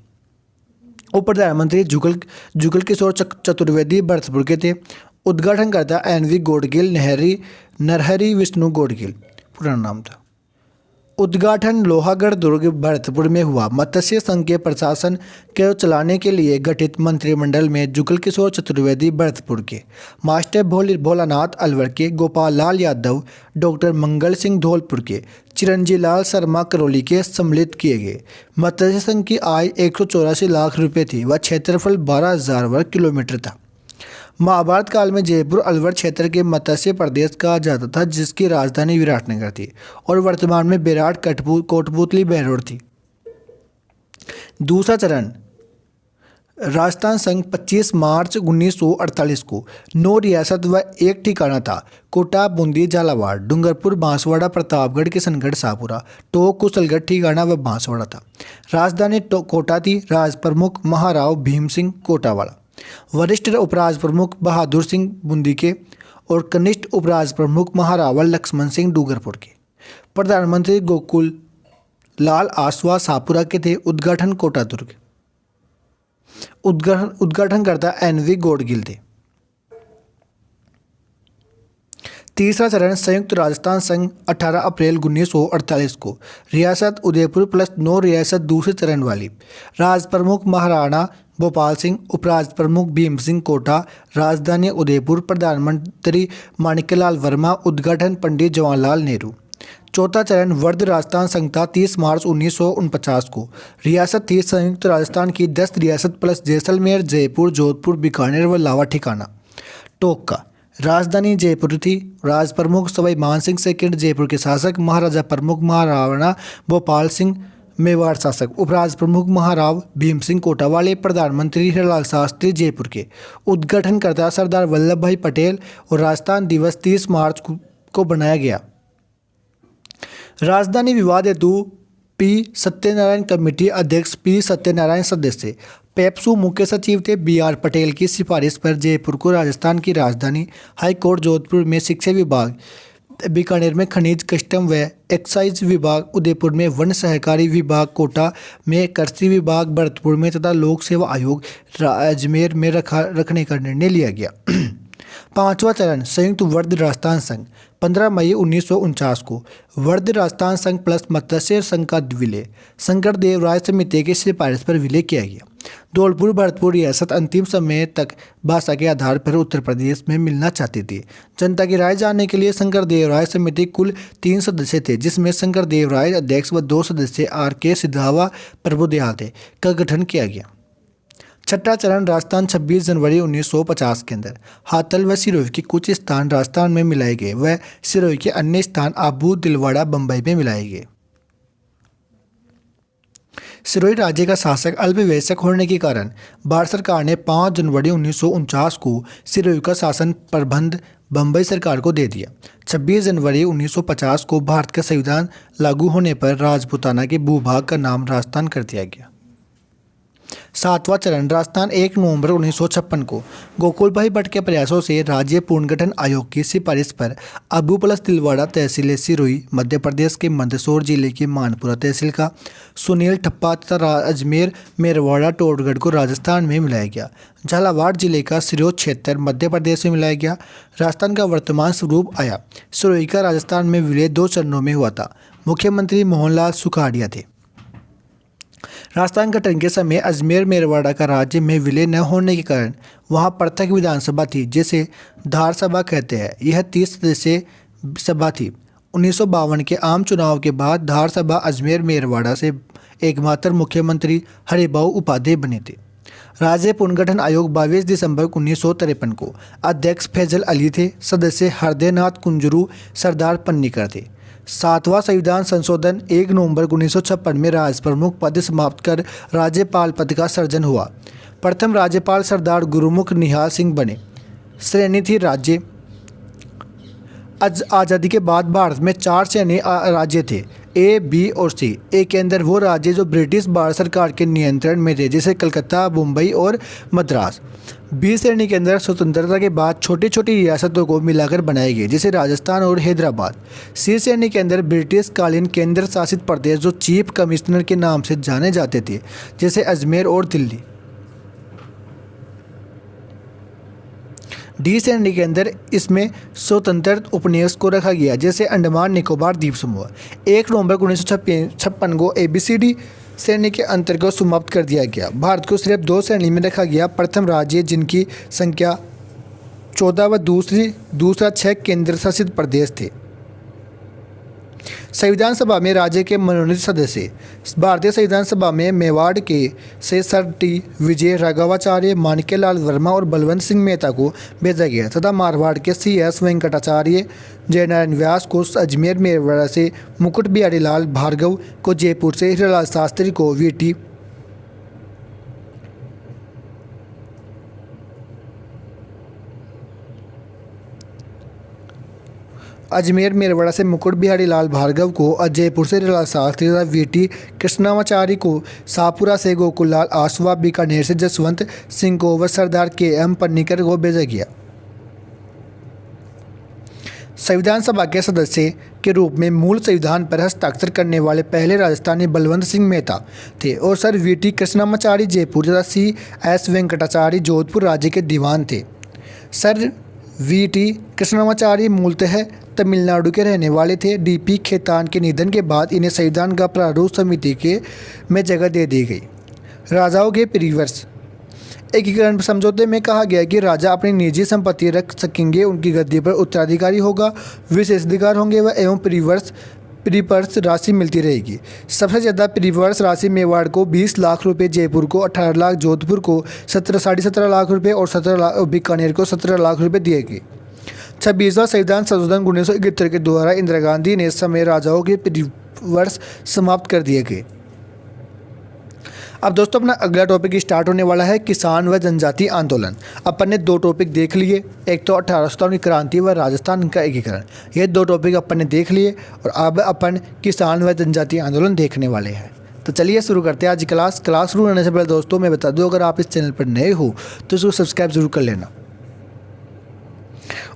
उप प्रधानमंत्री जुगल किशोर चतुर्वेदी भरतपुर के थे। उद्घाटनकर्ता एन.वी. गौडगिल, नरहरि विष्णु गौडगिल पुराना नाम था। उद्घाटन लोहागढ़ दुर्ग भरतपुर में हुआ। मत्स्य संघ के प्रशासन को चलाने के लिए गठित मंत्रिमंडल में जुगल किशोर चतुर्वेदी भरतपुर के, मास्टर भोलानाथ अलवर के, गोपाल लाल यादव, डॉक्टर मंगल सिंह धौलपुर के, चिरंजीव लाल शर्मा करौली के सम्मिलित किए गए। मत्स्य संघ की आय 184 लाख रुपये थी व क्षेत्रफल 12,000 वर्ग किलोमीटर था। महाभारत काल में जयपुर अलवर क्षेत्र के मत्स्य प्रदेश कहा जाता था, जिसकी राजधानी विराटनगर थी और वर्तमान में बेराट कोटपुतली बहरोड थी। दूसरा चरण राजस्थान संघ 25 मार्च 1948 को 9 रियासत व एक ठिकाना था। कोटा, बूंदी, झालावाड़, डूंगरपुर, बांसवाड़ा, प्रतापगढ़, किशनगढ़, शाहपुरा, टोंक, कुशलगढ़ ठिकाना व बांसवाड़ा था। राजधानी कोटा थी। राज प्रमुख महाराव भीम सिंह कोटावाला, वरिष्ठ उपराज प्रमुख बहादुर सिंह बूंदी के और कनिष्ठ उपराज प्रमुख महारावल लक्ष्मण सिंह डूंगरपुर के। प्रधानमंत्री गोकुल लाल आसवा शाहपुरा के थे। उद्घाटन कोटा दुर्ग। उद्घाटनकर्ता NV गोडगिल थे। तीसरा चरण संयुक्त राजस्थान संघ 18 अप्रैल 1948 को। रियासत उदयपुर प्लस 9 रियासत दूसरे चरण वाली। राज प्रमुख महाराणा भोपाल सिंह, उपराज प्रमुख भीम सिंह कोटा, राजधानी उदयपुर, प्रधानमंत्री माणिक्यलाल वर्मा, उद्घाटन पंडित जवाहरलाल नेहरू। चौथा चरण वर्ध राजस्थान संघ था 30 मार्च 1949 को। रियासत थी संयुक्त राजस्थान की 10 रियासत प्लस जैसलमेर, जयपुर, जोधपुर, बीकानेर व लावा ठिकाना। टोंक राजधानी जयपुर थी। राज प्रमुख सवाई मान सिंह सेकंड जयपुर के शासक, महाराजा प्रमुख महाराणा भोपाल सिंह मेवाड़ शासक, उपराज प्रमुख महाराव भीम सिंह कोटावाले, प्रधानमंत्री हिरालाल शास्त्री जयपुर के। उद्घाटनकर्ता सरदार वल्लभ भाई पटेल और राजस्थान दिवस 30 मार्च को बनाया गया। राजधानी विवाद हेतु पी सत्यनारायण कमेटी अध्यक्ष पी सत्यनारायण सदस्य। पेप्सू मुख्य सचिव थे। BR पटेल की सिफारिश पर जयपुर को राजस्थान की राजधानी, हाईकोर्ट जोधपुर में शिक्षा विभाग, बीकानेर में खनिज कस्टम व एक्साइज विभाग, उदयपुर में वन सहकारी विभाग, कोटा में कृषि विभाग, भरतपुर में तथा लोक सेवा आयोग, अजमेर में रखने का निर्णय लिया गया। पांचवा चरण संयुक्त वर्ध राजस्थान संघ 15 मई 1949 को। वर्ध राजस्थान संघ प्लस मत्स्य संघ का विलय शंकर देव राय समिति की सिफारिश पर विलय किया गया। धौलपुर भरतपुर रियासत अंतिम समय तक भाषा के आधार पर उत्तर प्रदेश में मिलना चाहती थी। जनता की राय जानने के लिए शंकर देव राय समिति कुल 3 सदस्य थे, जिसमें शंकर देव राय अध्यक्ष व 2 सदस्य RK सिधावा, प्रभु दयाल थे का गठन किया गया। छठा चरण राजस्थान 26 जनवरी 1950 के अंदर। हाथल व सिरोही के कुछ स्थान राजस्थान में मिलाए गए व सिरोही के अन्य स्थान आबू, दिलवाड़ा, बम्बई में मिलाए गए। सिरोही राज्य का शासक अल्पवयस्क होने के कारण भारत सरकार ने 5 जनवरी 1949 को सिरोही का शासन प्रबंध बम्बई सरकार को दे दिया। 26 जनवरी 1950 को भारत का संविधान लागू होने पर राजपूताना के भूभाग का नाम राजस्थान कर दिया गया। सातवां चरण राजस्थान 1 नवंबर 1956 को। गोकुल भाई भट्ट के प्रयासों से राज्य पुनर्गठन आयोग की सिफारिश पर अबू प्लस दिलवाड़ा तहसील सिरोही मध्य प्रदेश के मंदसौर जिले की मानपुरा तहसील का, सुनील ठप्पा तथा अजमेर मेरवाड़ा टोडगढ़ को राजस्थान में मिलाया गया। झालावाड़ जिले का सिरोही क्षेत्र मध्य प्रदेश में मिलाया गया। राजस्थान का वर्तमान स्वरूप आया। सिरोही का राजस्थान में विलय 2 चरणों में हुआ था। मुख्यमंत्री मोहनलाल सुखाड़िया थे। राजस्थान गठन के समय अजमेर मेरवाड़ा का राज्य में विलय न होने के कारण वहां पृथक विधानसभा थी, जिसे धार सभा कहते हैं। यह 30 सदस्यीय सभा थी। 1952 के आम चुनाव के बाद धार सभा अजमेर मेरवाड़ा से एकमात्र मुख्यमंत्री हरिभाऊ उपाध्याय बने थे। राज्य पुनर्गठन आयोग 22 दिसंबर 1953 को। अध्यक्ष फैजल अली थे। सदस्य हृदयनाथ कुंजरू, सरदार पन्नीकर थे। 7वां संविधान संशोधन 1 नवंबर 1956 में राज प्रमुख पद समाप्त कर राज्यपाल पद का सृजन हुआ। प्रथम राज्यपाल सरदार गुरुमुख निहाल सिंह बने। श्रेणी थी राज्य। आज़ादी के बाद भारत में 4 श्रेणी राज्य थे, A, B और C। ए के अंदर वो राज्य जो ब्रिटिश भारत सरकार के नियंत्रण में थे, जैसे कलकत्ता, मुंबई और मद्रास। बी श्रेणी के अंदर स्वतंत्रता के बाद छोटी छोटी रियासतों को मिलाकर बनाए गए, जैसे राजस्थान और हैदराबाद। सी श्रेणी के अंदर ब्रिटिश कालीन केंद्र शासित प्रदेश जो चीफ कमिश्नर के नाम से जाने जाते थे, जैसे अजमेर और दिल्ली। डी श्रेणी के अंदर इसमें स्वतंत्र उपन्यास को रखा गया, जैसे अंडमान निकोबार द्वीप समूह 1 नवंबर 1956 को ABCD श्रेणी के अंतर्गत समाप्त कर दिया गया। भारत को सिर्फ 2 श्रेणी में रखा गया, प्रथम राज्य जिनकी संख्या 14 व दूसरा 6 केंद्र शासित प्रदेश थे। संविधान सभा में राज्य के मनोनीत सदस्य भारतीय संविधान सभा में मेवाड़ के से सर टी विजय राघवाचार्य, माणिक्यलाल वर्मा और बलवंत सिंह मेहता को भेजा गया तथा मारवाड़ के CS वेंकटाचार्य, जयनारायण व्यास को अजमेर मेवाड़ से, मुकुट बिहारी लाल भार्गव को जयपुर से, हीरालाल शास्त्री को VT अजमेर मेरवाड़ा से, मुकुट बिहारी लाल भार्गव को जयपुर से, हीरालाल शास्त्री तथा VT कृष्णामाचारी को शाहपुरा से, गोकुल लाल आसवा बीकानेर से, जसवंत सिंह को व सरदार KM पन्नीकर को भेजा गया। संविधान सभा के सदस्य के रूप में मूल संविधान पर हस्ताक्षर करने वाले पहले राजस्थानी बलवंत सिंह मेहता थे और सर VT कृष्णामाचारी जयपुर तथा CS वेंकटाचार्य जोधपुर राज्य के दीवान थे। सर VT कृष्णामाचारी मूलतः तमिलनाडु के रहने वाले थे। DP खेतान के निधन के बाद इन्हें संविधान का प्रारूप समिति में जगह दे दी गई। राजाओं के परिवर्ष एकीकरण समझौते में कहा गया कि राजा अपनी निजी संपत्ति रख सकेंगे, उनकी गद्दी पर उत्तराधिकारी होगा, विशेषाधिकार होंगे व एवं परिवर्ष राशि मिलती रहेगी। सबसे ज़्यादा परिवर्ष राशि मेवाड़ को 20 लाख रुपए, जयपुर को 18 लाख, जोधपुर को 17 लाख रुपए और 17 लाख, बीकानेर को 17 लाख रुपए दिए गए। 26वां संविधान संशोधन 1971 के द्वारा इंदिरा गांधी ने समय राजाओं के परिवर्ष समाप्त कर दिए गए। अब दोस्तों अपना अगला टॉपिक स्टार्ट होने वाला है किसान व जनजाति आंदोलन। अपन ने 2 टॉपिक देख लिए, एक तो 1857 की क्रांति व राजस्थान का एकीकरण। ये 2 टॉपिक अपन ने देख लिए और अब अपन किसान व जनजाति आंदोलन देखने वाले हैं। तो चलिए शुरू करते हैं आज क्लास शुरू होने से पहले दोस्तों मैं बता दूं, अगर आप इस चैनल पर नए हो तो इसको सब्सक्राइब जरूर कर लेना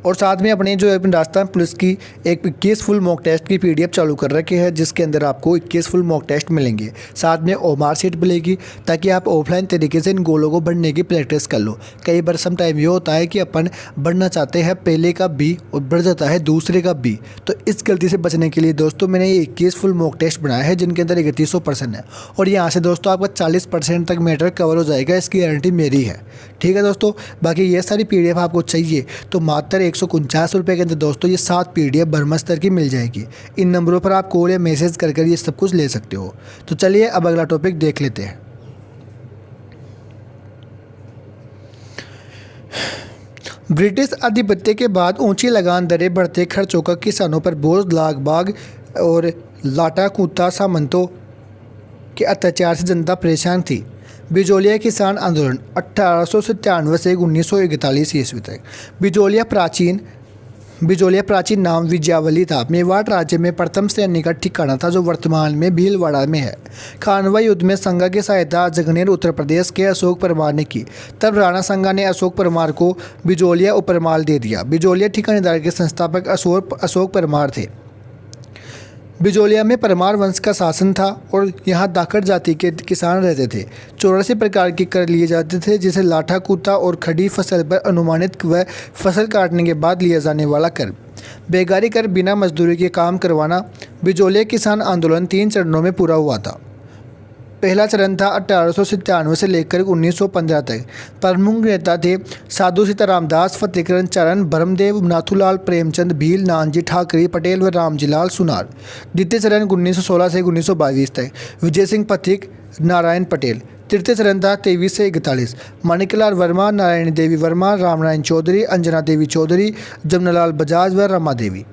और साथ में अपने जो राजस्थान पुलिस की एक 21 फुल मॉक टेस्ट की PDF चालू कर रखी है, जिसके अंदर आपको 21 फुल मॉक टेस्ट मिलेंगे, साथ में OMR शीट मिलेगी ताकि आप ऑफलाइन तरीके से इन गोलों को बढ़ने की प्रैक्टिस कर लो। कई बार सम टाइम ये होता है कि अपन बढ़ना चाहते हैं पहले का B और बढ़ जाता है दूसरे का B, तो इस गलती से बचने के लिए दोस्तों मैंने ये 21 फुल मॉक टेस्ट बनाया है जिनके अंदर 3100% है और यहाँ से दोस्तों आपका 40% तक मैटर कवर हो जाएगा, इसकी गारंटी मेरी है। ठीक है दोस्तों, बाकी ये सारी PDF आपको चाहिए तो मात्र 149 रुपये के अंदर दोस्तों ये 7 PDF ब्रह्मस्तर की मिल जाएगी। इन नंबरों पर आप कॉल या मैसेज कर ये सब कुछ ले सकते हो। तो चलिए अब अगला टॉपिक देख लेते हैं। ब्रिटिश आधिपत्य के बाद ऊंची लगान दरें, बढ़ते खर्चों का किसानों पर बोझ, लाग बाग और लाटा कूता सामंतों के अत्याचार से जनता परेशान थी। बिजोलिया किसान आंदोलन 1897 से 1941 ईस्वी तक। बिजोलिया प्राचीन नाम विजयावली था। मेवाड़ राज्य में प्रथम श्रेणी का ठिकाना था जो वर्तमान में भीलवाड़ा में है। खानवा युद्ध में संगा की सहायता जगनेर उत्तर प्रदेश के अशोक परमार ने की। तब राणा संगा ने अशोक परमार को बिजोलिया उपरमाल दे दिया। बिजोलिया ठिकानेदार के संस्थापक अशोक परमार थे। बिजोलिया में परमार वंश का शासन था और यहाँ दाकड़ जाति के किसान रहते थे। 84 प्रकार के कर लिए जाते थे, जिसे लाठा कूता और खड़ी फसल पर अनुमानित व फसल काटने के बाद लिया जाने वाला कर, बेगारी कर, बिना मजदूरी के काम करवाना। बिजोलिया किसान आंदोलन 3 चरणों में पूरा हुआ था। पहला चरण था 1897 से लेकर 1915 तक। प्रमुख नेता थे साधु सीताराम दास, फतेहकरण चरण, ब्रह्मदेव, नाथूलाल, प्रेमचंद भील, नानजी ठाकरे पटेल व रामजी लाल सुनार। द्वितीय चरण 1916 से 1922 तक विजय सिंह पथिक, नारायण पटेल। तृतीय चरण था 23 से 41 माणिक्यलाल वर्मा, नारायणी देवी वर्मा, रामनारायण चौधरी, अंजना देवी चौधरी, जमनालाल बजाज व रमा देवी।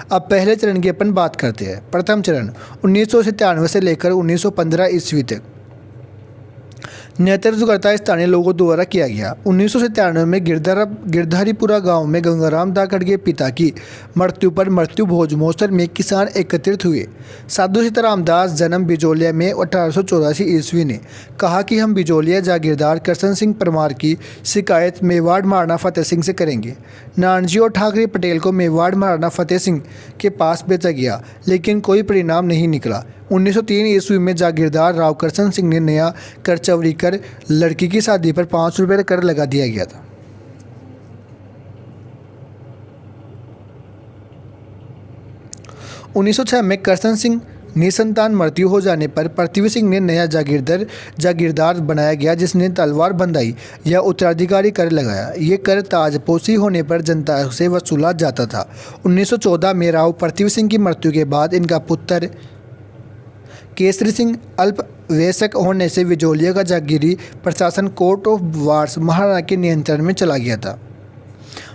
अब पहले चरण की अपन बात करते हैं। प्रथम चरण 1997 से लेकर 1915 ईस्वी तक नेतृत्वकर्ता स्थानीय लोगों द्वारा किया गया। 1997 में गिरधारीपुरा गांव में गंगाराम धाकड़ के पिता की मृत्यु पर मृत्यु भोज महोत्सव में किसान एकत्रित हुए। साधु सीताराम दास जन्म बिजोलिया में 1884 ईस्वी ने कहा कि हम बिजोलिया जागीरदार करसन सिंह परमार की शिकायत मेवाड़ महाराणा फतेह सिंह से करेंगे। नानजी और ठाकरे पटेल को मेवाड़ महाराणा फतेह सिंह के पास भेजा गया, लेकिन कोई परिणाम नहीं निकला। 1903 ईस्वी में जागीरदार राव करसन सिंह ने नया कर चवरी कर लड़की की शादी पर 5 रुपये कर लगा दिया गया था। 1906 में करसन सिंह निसंतान मृत्यु हो जाने पर पृथ्वी सिंह ने नया जागीरदार बनाया गया, जिसने तलवार बंधाई या उत्तराधिकारी कर लगाया। ये कर ताजपोशी होने पर जनता से वसूला जाता था। 1914 में राव पृथ्वी सिंह की मृत्यु के बाद इनका पुत्र केसरी सिंह अल्पवयस्क होने से विजोलिया का जागीरी प्रशासन कोर्ट ऑफ वार्स महाराणा के नियंत्रण में चला गया था।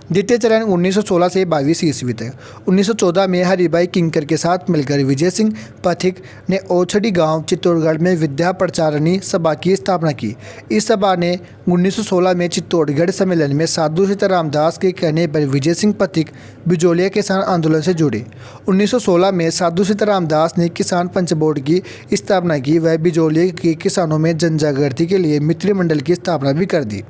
द्वितीय चरण 1916 से 22 ईस्वी तक। 1914 में हरिभाई किंकर के साथ मिलकर विजय सिंह पथिक ने ओछड़ी गांव चित्तौड़गढ़ में विद्या प्रचारणी सभा की स्थापना की। इस सभा ने 1916 में चित्तौड़गढ़ सम्मेलन में साधु सीताराम दास के कहने पर विजय सिंह पथिक बिजोलिया किसान आंदोलन से जुड़े। 1916 में साधु सीताराम दास ने किसान पंच बोर्ड की स्थापना की। वह बिजोलिया के किसानों में जनजागृति के लिए मित्र मंडल की स्थापना भी कर दी।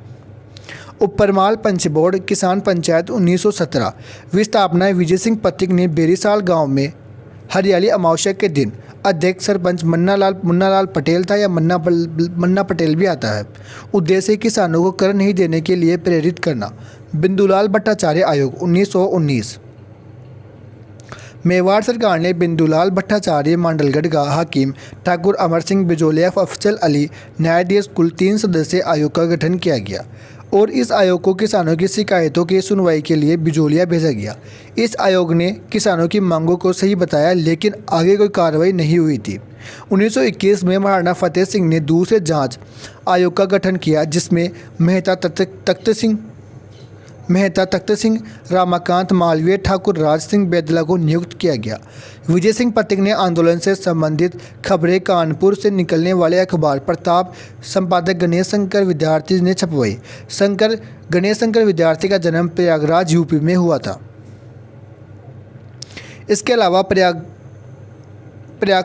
उपरमाल पंच बोर्ड किसान पंचायत 1917 विस्थापना विजय सिंह पथिक ने बेरीसाल गांव में हरियाली अमावस्या के दिन। अध्यक्ष सरपंच मुन्नालाल पटेल था या मन्ना पटेल भी आता है। उद्देश्य किसानों को कर नहीं देने के लिए प्रेरित करना। बिंदुलाल भट्टाचार्य आयोग 1919। मेवाड़ सरकार ने बिंदुलाल भट्टाचार्य मांडलगढ़ का हाकिम ठाकुर अमर सिंह बिजोलिया अफजल अली न्यायाधीश कुल 3 सदस्यीय आयोग का गठन किया गया और इस आयोग को किसानों की शिकायतों की सुनवाई के लिए बिजोलिया भेजा गया। इस आयोग ने किसानों की मांगों को सही बताया, लेकिन आगे कोई कार्रवाई नहीं हुई थी। 1921 में महाराणा फतेह सिंह ने दूसरे जांच आयोग का गठन किया, जिसमें मेहता तख्त सिंह, रामाकांत मालवीय, ठाकुर राज सिंह बेदला को नियुक्त किया गया। विजय सिंह पथिक ने आंदोलन से संबंधित खबरें कानपुर से निकलने वाले अखबार प्रताप संपादक गणेश शंकर विद्यार्थी ने छपवाई। गणेश शंकर विद्यार्थी का जन्म प्रयागराज यूपी में हुआ था। इसके अलावा प्रयाग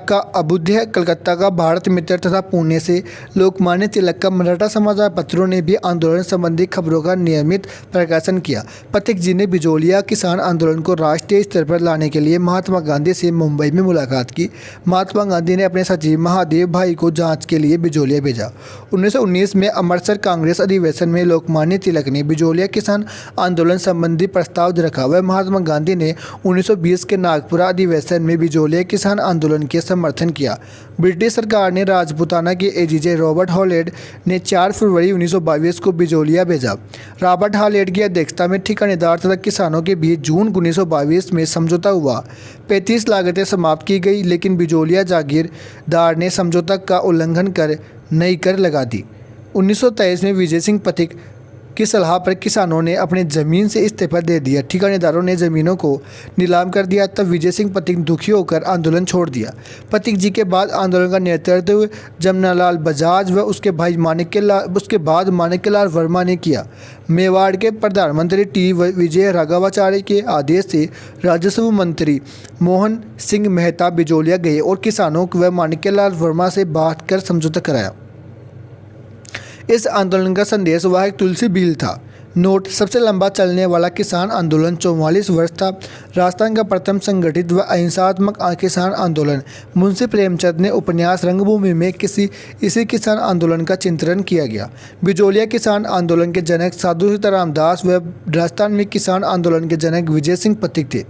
का अबुध्य, कलकत्ता का भारत मित्र तथा पुणे से लोकमान्य तिलक का मराठा समाचार पत्रों ने भी आंदोलन संबंधी खबरों का नियमित प्रकाशन किया। पथिक जी ने बिजोलिया किसान आंदोलन को राष्ट्रीय स्तर पर लाने के लिए महात्मा गांधी से मुंबई में मुलाकात की। महात्मा गांधी ने अपने सचिव महादेव भाई को जांच के लिए बिजोलिया भेजा। 1919 में अमृतसर कांग्रेस अधिवेशन में लोकमान्य तिलक ने बिजोलिया किसान आंदोलन संबंधी प्रस्ताव रखा। वह महात्मा गांधी ने 1920 के नागपुरा अधिवेशन में बिजोलिया किसान आंदोलन के समर्थन किया। ब्रिटिश सरकार ने राजपूताना के एजीजे रॉबर्ट हॉलेड ने 4 फरवरी 1922 को बिजोलिया भेजा। रॉबर्ट हॉलेड की अध्यक्षता में ठिकानेदार तथा किसानों के बीच जून 1922 में समझौता हुआ। 35 लागतें समाप्त की गई, लेकिन बिजोलिया जागीरदार ने समझौता का उल्लंघन कर नई कर लगा दी। 1923 में विजय सिंह पथिक की सलाह पर किसानों ने अपनी ज़मीन से इस्तीफा दे दिया। ठिकानेदारों ने ज़मीनों को नीलाम कर दिया। तब विजय सिंह पथिक दुखी होकर आंदोलन छोड़ दिया। पथिक जी के बाद आंदोलन का नेतृत्व जमनालाल बजाज व उसके बाद माणिक्यलाल वर्मा ने किया। मेवाड़ के प्रधानमंत्री टी विजय राघवाचार्य के आदेश से राजस्व मंत्री मोहन सिंह मेहता बिजोलिया गए और किसानों व माणिक्यलाल वर्मा से बात कर समझौता कराया। इस आंदोलन का संदेश वह एक तुलसी बिल था। नोट: सबसे लंबा चलने वाला किसान आंदोलन 44 वर्ष था। राजस्थान का प्रथम संगठित व अहिंसात्मक किसान आंदोलन। मुंशी प्रेमचंद ने उपन्यास रंगभूमि में इसी किसान आंदोलन का चित्रण किया गया। बिजोलिया किसान आंदोलन के जनक साधु सीताराम दास व राजस्थान में किसान आंदोलन के जनक विजय सिंह पथिक थे।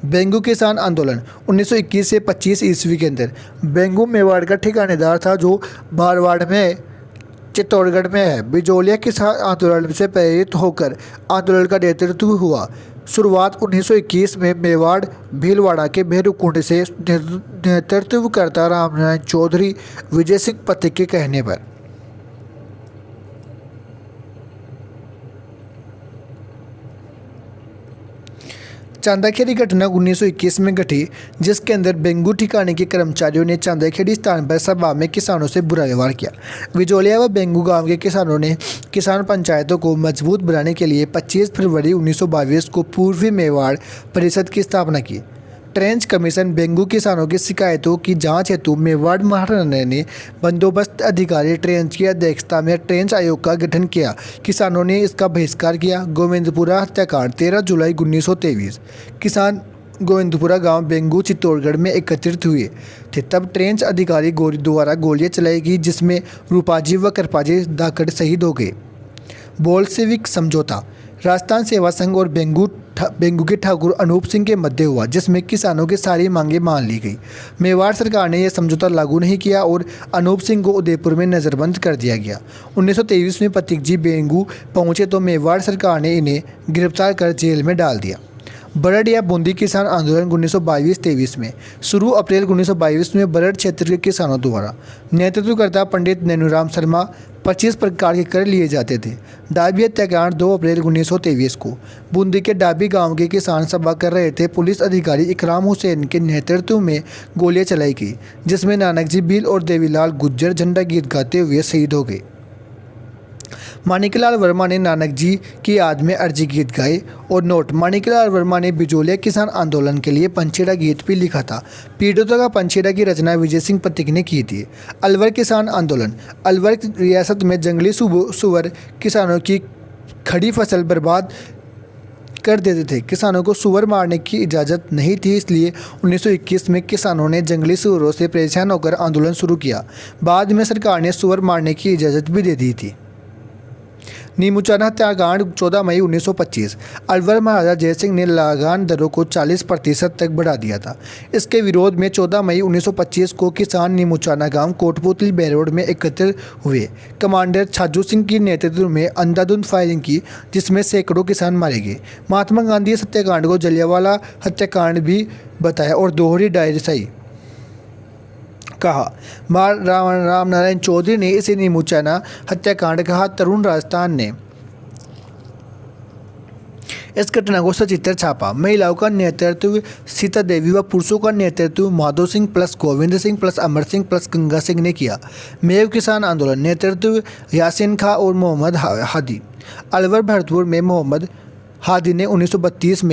बेंगू किसान आंदोलन 1921 से 25 ईस्वी के अंदर। बेंगू मेवाड़ का ठिकानेदार था जो बारवाड़ में चित्तौड़गढ़ में है। बिजोलिया किसान आंदोलन से प्रेरित होकर आंदोलन का नेतृत्व हुआ। शुरुआत 1921 में मेवाड़ भीलवाड़ा के भेरूकुंड से नेतृत्व करता रामनारायण चौधरी विजय सिंह पथिक के कहने पर। चांदाखेड़ी घटना 1921 में घटी, जिसके अंदर बेंगू ठिकाने के कर्मचारियों ने चांदाखेड़ी स्थान पर सभा में किसानों से बुरा व्यवहार किया। बिजोलिया व बेंगू गांव के किसानों ने किसान पंचायतों को मजबूत बनाने के लिए 25 फरवरी 1922 को पूर्वी मेवाड़ परिषद की स्थापना की। ट्रेंच कमीशन बेंगू किसानों की शिकायतों की जांच हेतु मेवाड़ महाराणा ने बंदोबस्त अधिकारी ट्रेंच की अध्यक्षता में ट्रेंच आयोग का गठन किया। किसानों ने इसका बहिष्कार किया। गोविंदपुरा हत्याकांड 13 जुलाई 1923। किसान गोविंदपुरा गांव बेंगू चित्तौड़गढ़ में एकत्रित हुए थे। तब ट्रेंच अधिकारी द्वारा गोलियां चलाई गई, जिसमें रूपाजी व कृपाजी धाकड़ शहीद हो गए। बोल्शेविक समझौता राजस्थान सेवा संघ और बेंगू के ठाकुर अनूप सिंह के मध्य हुआ, जिसमें किसानों की सारी मांगें मान ली गई। मेवाड़ सरकार ने यह समझौता लागू नहीं किया और अनूप सिंह को उदयपुर में नज़रबंद कर दिया गया। 1923 में प्रतीक जी बेंगू पहुंचे तो मेवाड़ सरकार ने इन्हें गिरफ्तार कर जेल में डाल दिया। बरड़ या बूंदी किसान आंदोलन 1922-23 में शुरू। अप्रैल 1922 में बरड़ क्षेत्र के किसानों द्वारा नेतृत्वकर्ता पंडित नैनूराम शर्मा 25 प्रकार के कर लिए जाते थे। डाबी हत्याकांड 2 अप्रैल 1923 को बूंदी के डाबी गांव के किसान सभा कर रहे थे। पुलिस अधिकारी इकराम हुसैन के नेतृत्व में गोलियां चलाई गई, जिसमें नानक जी भील और देवीलाल गुज्जर झंडा गीत गाते हुए शहीद हो गए। माणिकलाल वर्मा ने नानक जी की याद में अर्जी गीत गाए। और नोट, माणिकलाल वर्मा ने बिजोलिया किसान आंदोलन के लिए पंछेड़ा गीत भी लिखा था। पीड़ितों का पंछेड़ा की रचना विजय सिंह प्रतीक ने की थी। अलवर किसान आंदोलन। अलवर रियासत में जंगली सुअर किसानों की खड़ी फसल बर्बाद कर देते थे। किसानों को सुअर मारने की इजाज़त नहीं थी, इसलिए 1921 में किसानों ने जंगली सुअरों से परेशान होकर आंदोलन शुरू किया। बाद में सरकार ने सुअर मारने की इजाज़त भी दे दी थी। नीमूचाना हत्याकांड 14 मई 1925। अलवर महाराजा जयसिंह ने लगान दरों को 40% तक बढ़ा दिया था। इसके विरोध में 14 मई 1925 को किसान नीमूचाना गांव कोटपुतली बेरोड में एकत्र हुए। कमांडर छाजू सिंह के नेतृत्व में अंधाधुंध फायरिंग की, जिसमें सैकड़ों किसान मारे गए। महात्मा गांधी इस हत्याकांड को जलियांवाला हत्याकांड भी बताया और दोहरी डायरसाई कहा। राम नारायण चौधरी ने इसे नीमूचाना हत्याकांड कहा। तरुण राजस्थान ने इस घटना को सचित्र छापा। महिलाओं का नेतृत्व सीता देवी व पुरुषों का नेतृत्व Madho Singh plus Govind Singh plus Amar Singh plus Ganga Singh ने किया। मेव किसान आंदोलन नेतृत्व यासीन खां और मोहम्मद हादी। अलवर भरतपुर में मोहम्मद हादी ने 1932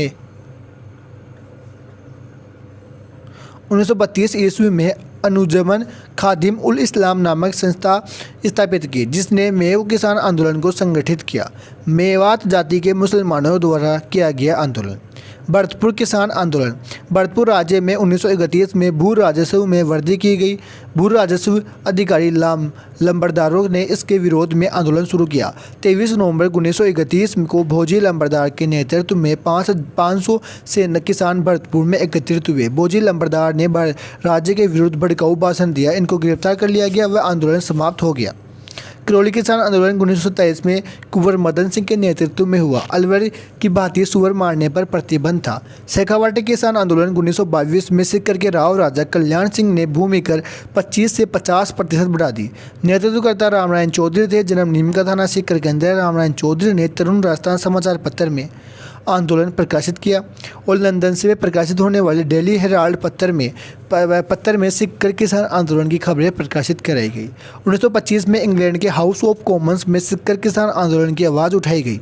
ईस्वी में अनुजमन खादिम उल इस्लाम नामक संस्था स्थापित की, जिसने मेव किसान आंदोलन को संगठित किया। मेवात जाति के मुसलमानों द्वारा किया गया आंदोलन। भरतपुर किसान आंदोलन। भरतपुर राज्य में 1931 में भू राजस्व में वृद्धि की गई। भू राजस्व अधिकारी लंबरदारों ने इसके विरोध में आंदोलन शुरू किया। 23 नवंबर 1931 को भोजी लंबरदार के नेतृत्व में 500 से किसान भरतपुर में एकत्रित हुए। भोजी लंबरदार ने राज्य के विरुद्ध भड़काऊ भाषण दिया। इनको गिरफ्तार कर लिया गया व आंदोलन समाप्त हो गया। करौली किसान आंदोलन 1927 में कुंवर मदन सिंह के नेतृत्व में हुआ। अलवर की भांति सुअर मारने पर प्रतिबंध था। शेखावाटी किसान आंदोलन 1922 में सिक्कर के राव राजा कल्याण सिंह ने भूमि कर 25 से 50% बढ़ा दी। नेतृत्वकर्ता रामनारायण चौधरी थे। जन्म नीमका थाना सिक्कर के अंदर रामनारायण चौधरी ने तरुण राजस्थान समाचार पत्र में आंदोलन प्रकाशित किया और लंदन से प्रकाशित होने वाले डेली हेराल्ड पत्र में सिक्कर किसान आंदोलन की खबरें प्रकाशित कराई गई। 1925 में इंग्लैंड के हाउस ऑफ कॉमन्स में सिक्कर किसान आंदोलन की आवाज़ उठाई गई।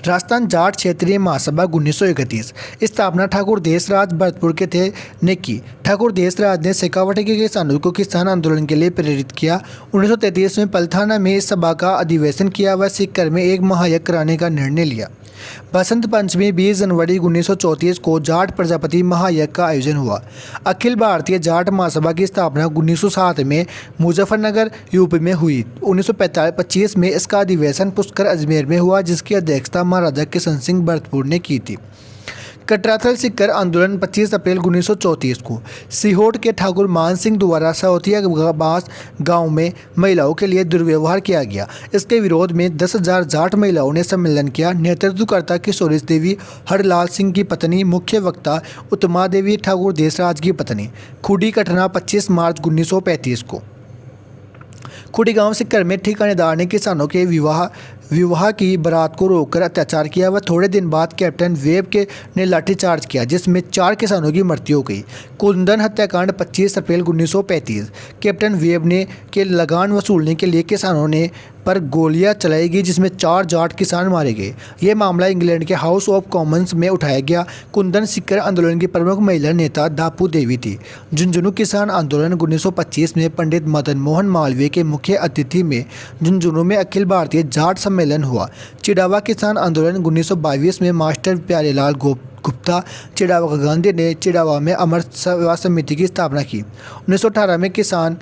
राजस्थान जाट क्षेत्रीय महासभा 1931। स्थापना ठाकुर देशराज भरतपुर के ने की। ठाकुर देशराज ने शेखावाटी के किसानों को किसान आंदोलन के लिए प्रेरित किया। 1933 में पलथाना में इस सभा का अधिवेशन किया व सिक्कर में एक महायज्ञ कराने का निर्णय लिया। बसंत पंचमी 20 जनवरी 1934 को जाट प्रजापति महायज्ञ का आयोजन हुआ। अखिल भारतीय जाट महासभा की स्थापना 1907 में मुजफ्फरनगर यूपी में हुई। 1925 में इसका अधिवेशन पुष्कर अजमेर में हुआ, जिसकी अध्यक्षता महाराजा किशन सिंह भरतपुर ने की थी। कटराथल सिक्कर आंदोलन 25 अप्रैल 1934 को सिहोट के ठाकुर मान सिंह द्वारा सौतिया बास गांव में महिलाओं के लिए दुर्व्यवहार किया गया। इसके विरोध में 10,000 जाट महिलाओं ने सम्मेलन किया। नेतृत्वकर्ता किशोरी देवी हरलाल सिंह की पत्नी, मुख्य वक्ता उत्तमा देवी ठाकुर देशराज की पत्नी। खुडी घटना 25 मार्च 1935 को खुडी गांव सिक्कर में ठिकानेदार ने किसानों के विवाह की बारात को रोककर अत्याचार किया व थोड़े दिन बाद कैप्टन वेब ने लाठीचार्ज किया, जिसमें 4 किसानों की मृत्यु हो गई। कुंदन हत्याकांड 25 अप्रैल 1935। कैप्टन वेब ने के लगान वसूलने के लिए किसानों ने पर गोलियां चलाई गई, जिसमें 4 जाट किसान मारे गए। यह मामला इंग्लैंड के हाउस ऑफ कॉमन्स में उठाया गया। कुंदन सिक्कर आंदोलन की प्रमुख महिला नेता दापू देवी थी। झुंझुनू किसान आंदोलन 1925 में पंडित मदन मोहन मालवीय के मुख्य अतिथि में झुंझुनू में अखिल भारतीय जाट सम्मेलन हुआ। चिड़ावा किसान आंदोलन 1922 में मास्टर प्यारेलाल गुप्ता चिड़ावा गांधी ने चिड़ावा में अमर सेवा समिति की स्थापना की। 1918 में किसान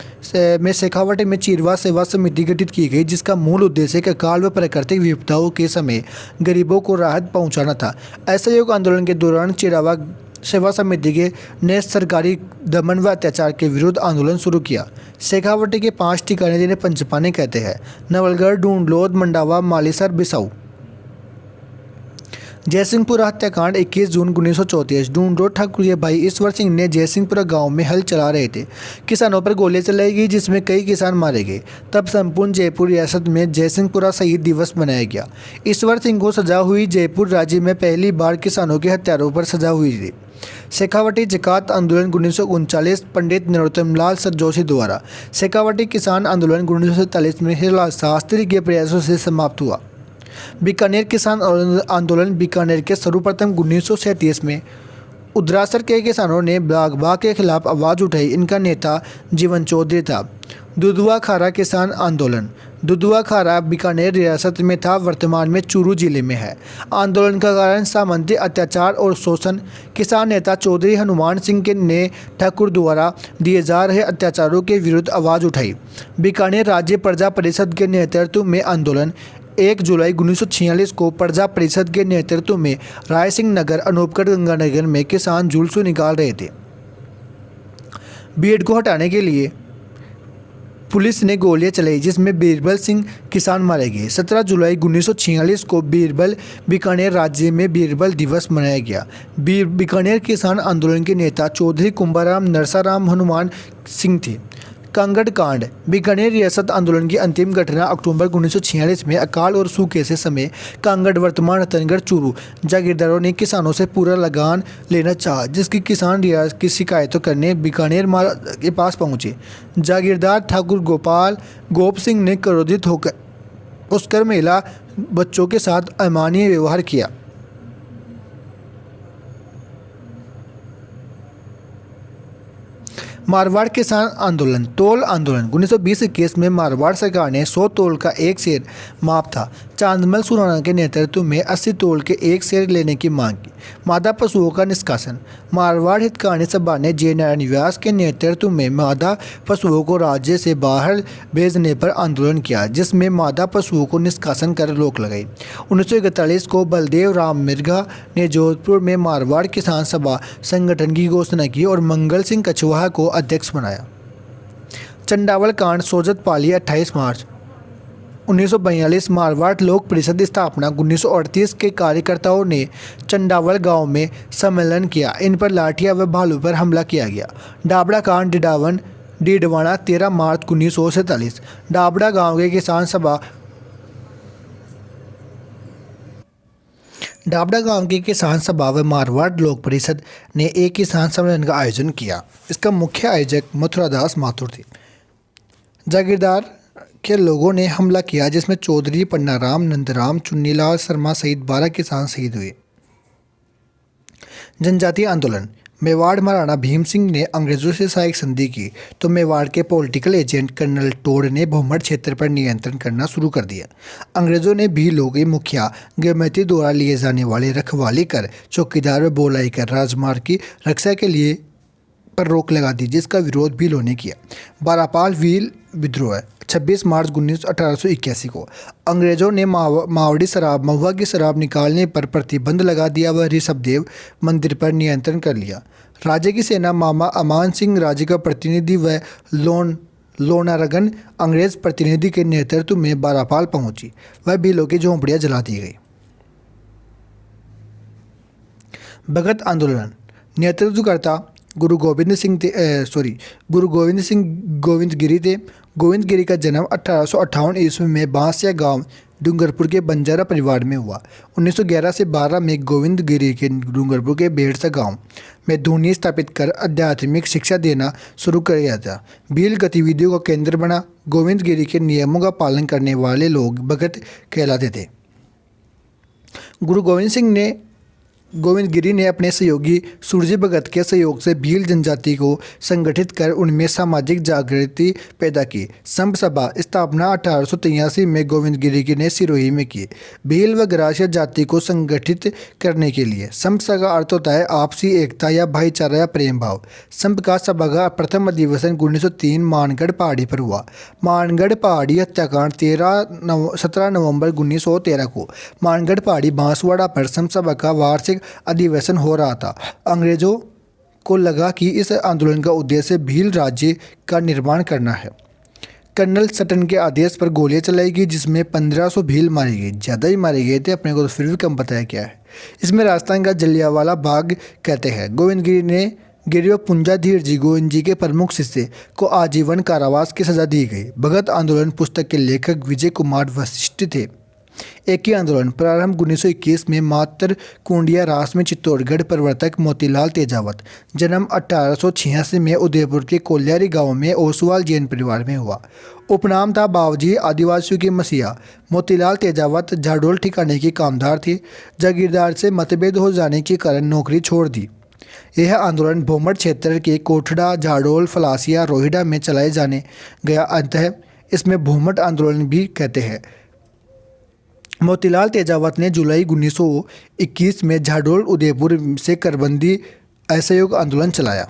में शेखावाटी में चिरवा सेवा समिति गठित की गई, जिसका मूल उद्देश्य अकाल व प्राकृतिक विपदाओं के समय गरीबों को राहत पहुंचाना था। असहयोग आंदोलन के दौरान चिड़ावा सेवा समिति के ने सरकारी दमन व अत्याचार के विरुद्ध आंदोलन शुरू किया। शेखावाटी के 5 ठिकाने जिन्हें पंचपानी कहते हैं: नवलगढ़, ढूंढलोद, मंडावा, मालीसर, बिसाऊ। जयसिंहपुरा हत्याकांड 21 जून 1934। ढूंढलोद ठाकुर भाई ईश्वर सिंह ने जयसिंहपुरा गांव में हल चला रहे थे। किसानों पर गोलियां चलाई गई, जिसमें कई किसान मारे गए। तब संपूर्ण जयपुर रियासत में जयसिंहपुरा शहीद दिवस मनाया गया। ईश्वर सिंह को सजा हुई। जयपुर राज्य में पहली बार किसानों के हत्यारों पर सजा हुई थी। शेखावाटी जकात आंदोलन 1939 पंडित नरोत्तम लाल सरजोशी द्वारा। शेखावाटी किसान आंदोलन 1947 में हिरलाल शास्त्री के प्रयासों से समाप्त हुआ। बीकानेर किसान आंदोलन बीकानेर के सर्वप्रथम 1937 में उद्रासर के किसानों ने बाघ के खिलाफ आवाज़ उठाई। इनका नेता जीवन चौधरी था। दुधवा खारा किसान आंदोलन। दुधवा खारा बीकानेर रियासत में था, वर्तमान में चूरू जिले में है। आंदोलन का कारण सामंती अत्याचार और शोषण। किसान नेता चौधरी हनुमान सिंह के ने ठाकुर द्वारा दिए जा रहे अत्याचारों के विरुद्ध आवाज़ उठाई। बीकानेर राज्य प्रजा परिषद के नेतृत्व में आंदोलन 1 जुलाई 1946 को प्रजा परिषद के नेतृत्व में राय सिंह नगर, अनूपगढ़, गंगानगर में किसान जुलूस निकाल रहे थे। भीड़ को हटाने के लिए पुलिस ने गोलियां चलाई, जिसमें बीरबल सिंह किसान मारे गए। 17 जुलाई 1946 को बीकानेर राज्य में बीरबल दिवस मनाया गया। बीकानेर किसान आंदोलन के नेता चौधरी कुंभाराम नरसाराम हनुमान सिंह थे। कांगड़ कांड। बीकानेर रियासत आंदोलन की अंतिम घटना अक्टूबर 1946 में अकाल और सूखे से समय कांगड़, वर्तमान रतनगढ़, चूरू जागीरदारों ने किसानों से पूरा लगान लेना चाहा, जिसकी किसान रियासत की शिकायतों करने बीकानेर के पास पहुंचे। जागीरदार ठाकुर गोप सिंह ने क्रोधित होकर उसकर महिला बच्चों के साथ अमानवीय व्यवहार किया। मारवाड़ किसान आंदोलन। तोल आंदोलन 1920-21 में मारवाड़ सरकार ने 100 तोल का एक शेर माफ था। चांदमल सुराना के नेतृत्व में 80 तोल के एक शेर लेने की मांग की। मादा पशुओं का निष्कासन। मारवाड़ हितकानी सभा ने जय नारायण व्यास के नेतृत्व में मादा पशुओं को राज्य से बाहर भेजने पर आंदोलन किया, जिसमें मादा पशुओं को निष्कासन कर रोक लगाई। 1941 को बलदेव राम मिर्गा ने जोधपुर में मारवाड़ किसान सभा संगठन की घोषणा की और मंगल सिंह कछवाहा को अध्यक्ष बनाया। चंडावल कांड सोजत पाली 28 मार्च 1942। मारवाड़ लोक परिषद स्थापना 1938 के कार्यकर्ताओं ने चंडावल गांव में सम्मेलन किया। इन पर लाठियां व भालू पर हमला किया गया। डाबड़ा कांड डीडवाना 13 मार्च 1947। डाबड़ा गांव के किसान सभा डाबड़ा गांव की किसान सभा व मारवाड़ लोक परिषद ने एक किसान सम्मेलन का आयोजन किया। इसका मुख्य आयोजक मथुरादास माथुर थे। जागीरदार के लोगों ने हमला किया, जिसमें चौधरी पन्नाराम, नंदराम, चुन्नीलाल शर्मा सहित 12 किसान शहीद हुए। जनजातीय आंदोलन। मेवाड़ महाराणा भीम सिंह ने अंग्रेजों से सहायक संधि की, तो मेवाड़ के पॉलिटिकल एजेंट कर्नल टोड ने भोमड़ क्षेत्र पर नियंत्रण करना शुरू कर दिया। अंग्रेजों ने भीलों के मुखिया गैमती द्वारा लिए जाने वाले रखवाली कर, चौकीदार व बोलाई कर राजमार्ग की रक्षा के लिए पर रोक लगा दी, जिसका विरोध भीलों ने किया। बारापाल व्हील विद्रोह 26 मार्च 1881 को अंग्रेजों ने मावड़ी शराब महुआ की शराब निकालने पर प्रतिबंध लगा दिया व ऋषभदेव मंदिर पर नियंत्रण कर लिया। राज्य की सेना मामा अमान सिंह राज्य का प्रतिनिधि व लोनारगन अंग्रेज प्रतिनिधि के नेतृत्व में बारापाल पहुंची। वह भीलों की झोंपड़ियां जला दी गई। भगत आंदोलन। नेतृत्वकर्ता गुरु गोविंद सिंह गोविंदगिरी थे। गोविंदगिरी का जन्म 1858 ईस्वी में बांसिया गांव डूंगरपुर के बंजारा परिवार में हुआ। 1911 से 12 में गोविंदगिरी के डूंगरपुर के बेड़सा गांव में धूनी स्थापित कर आध्यात्मिक शिक्षा देना शुरू कर दिया था। भील गतिविधियों का केंद्र बना। गोविंदगिरी के नियमों का पालन करने वाले लोग भगत कहलाते थे। गुरु गोविंद सिंह ने गोविंद गिरी ने अपने सहयोगी सुरजी भगत के सहयोग से भील जनजाति को संगठित कर उनमें सामाजिक जागृति पैदा की। संघ सभा स्थापना 1883 में गोविंद गिरी ने सिरोही में की। भील व ग्रासीय जाति को संगठित करने के लिए संघ का अर्थ होता है आपसी एकता या भाईचारा या प्रेम भाव। संघ का सभा का प्रथम अधिवेशन 1903 मानगढ़ पहाड़ी पर हुआ। मानगढ़ पहाड़ी हत्याकांड 17 नवंबर 1913 को मानगढ़ पहाड़ी बांसवाड़ा पर संघ सभा का वार्षिक अधिवेशन हो रहा था। अंग्रेजों को लगा कि इस आंदोलन का उद्देश्य भील राज्य का निर्माण करना है। कर्नल सटन के आदेश पर गोलियां चलाई गई जिसमें 1500 भील मारे गए। ज़्यादा ही मारे गए थे, अपने को तो फिर भी कम पता है क्या है। इसमें राजस्थान का जलियांवाला बाग कहते हैं। गोविंद गिरी व पुंजा धीर जी गोविंद जी के प्रमुख शिष्य को आजीवन कारावास की सजा दी गई। भगत आंदोलन पुस्तक के लेखक विजय कुमार वशिष्ठ थे। एक ही आंदोलन प्रारंभ 1921 में मातर कुंडिया रास में चित्तौड़गढ़ प्रवर्तक मोतीलाल तेजावत जन्म 1886 में उदयपुर के कोल्यारी गांव में ओसवाल जैन परिवार में हुआ। उपनाम था बावजी आदिवासियों के मसीहा। मोतीलाल तेजावत झाडोल ठिकाने के कामदार थे। जागीरदार से मतभेद हो जाने के कारण नौकरी छोड़ दी। यह आंदोलन भोमट क्षेत्र के कोठड़ा झाडोल फलासिया रोहिड़ा में चलाए जाने गया। अंततः इसमें भोमट आंदोलन भी कहते हैं। मोतीलाल तेजावत ने जुलाई 1921 में झाडोल उदयपुर से करबंदी असहयोग आंदोलन चलाया।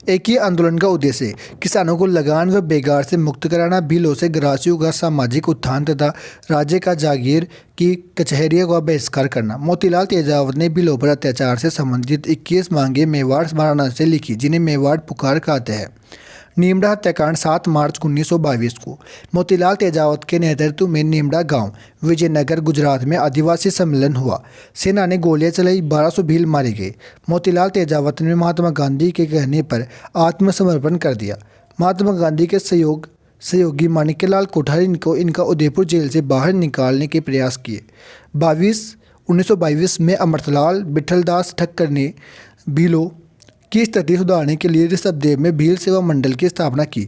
एक ही आंदोलन का उद्देश्य किसानों को लगान व बेगार से मुक्त कराना, भीलों से ग्रासियों का सामाजिक उत्थान तथा राज्य का जागीर की कचहरियों का बहिष्कार करना। मोतीलाल तेजावत ने भीलों पर अत्याचार से संबंधित 21 मांगे मेवाड़ वाराणसी से लिखी जिन्हें मेवाड़ पुकार कहते हैं। नीमड़ा हत्याकांड 7 मार्च 1922 को मोतीलाल तेजावत के नेतृत्व में नीमड़ा गांव विजयनगर गुजरात में आदिवासी सम्मेलन हुआ। सेना ने गोलियां चलाई, 1200 भील मारे गए। मोतीलाल तेजावत ने महात्मा गांधी के कहने पर आत्मसमर्पण कर दिया। महात्मा गांधी के सहयोगी माणिक्यलाल कोठारी को इनका उदयपुर जेल से बाहर निकालने के प्रयास किए। 1922 में अमृतलाल बिठलदास ठक्कर ने भीलों की स्थिति सुधारने के लिए ऋषभदेव में भील सेवा मंडल की स्थापना की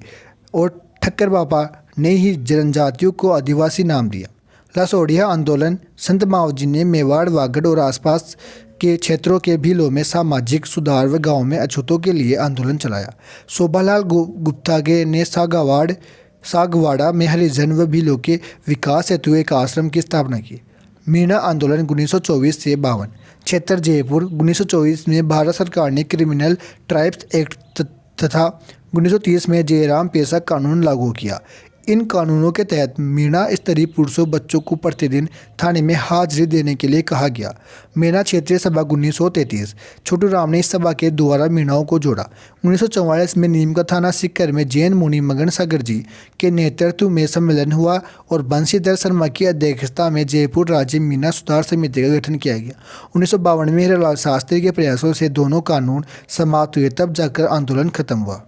और ठक्कर बाबा ने ही जनजातियों को आदिवासी नाम दिया। लसोड़िया आंदोलन संत मावजी ने मेवाड़ वागड़ और आसपास के क्षेत्रों के भीलों में सामाजिक सुधार व गांव में अछूतों के लिए आंदोलन चलाया। शोभालाल गुप्तागे ने सागवाड़ा में हरिजन व भीलों के विकास हेतु एक आश्रम की स्थापना की। मीणा आंदोलन 1924 से 52 क्षेत्र जयपुर 1924 में भारत सरकार ने क्रिमिनल ट्राइब्स एक्ट तथा 1930 में जयराम पेशा कानून लागू किया। इन कानूनों के तहत मीणा स्तरीय पुरुषों बच्चों को प्रतिदिन थाने में हाजिरी देने के लिए कहा गया। मीणा क्षेत्रीय सभा 1933 छोटू राम ने इस सभा के द्वारा मीणाओं को जोड़ा। 1944 में नीम का थाना सिक्कर में जैन मुनि मगन सागर जी के नेतृत्व में सम्मेलन हुआ और बंशीधर शर्मा की अध्यक्षता में जयपुर राज्य मीणा सुधार समिति का गठन किया गया। 1952 में हीरालाल शास्त्री के प्रयासों से दोनों कानून समाप्त हुए, तब जाकर आंदोलन खत्म हुआ।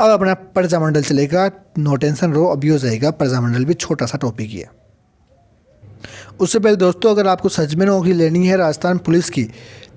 अब अपना प्रजामंडल चलेगा, नो टेंशन रो, अभी हो जाएगा। प्रजामंडल भी छोटा सा टॉपिक ही है। उससे पहले दोस्तों, अगर आपको सच में नौकरी लेनी है राजस्थान पुलिस की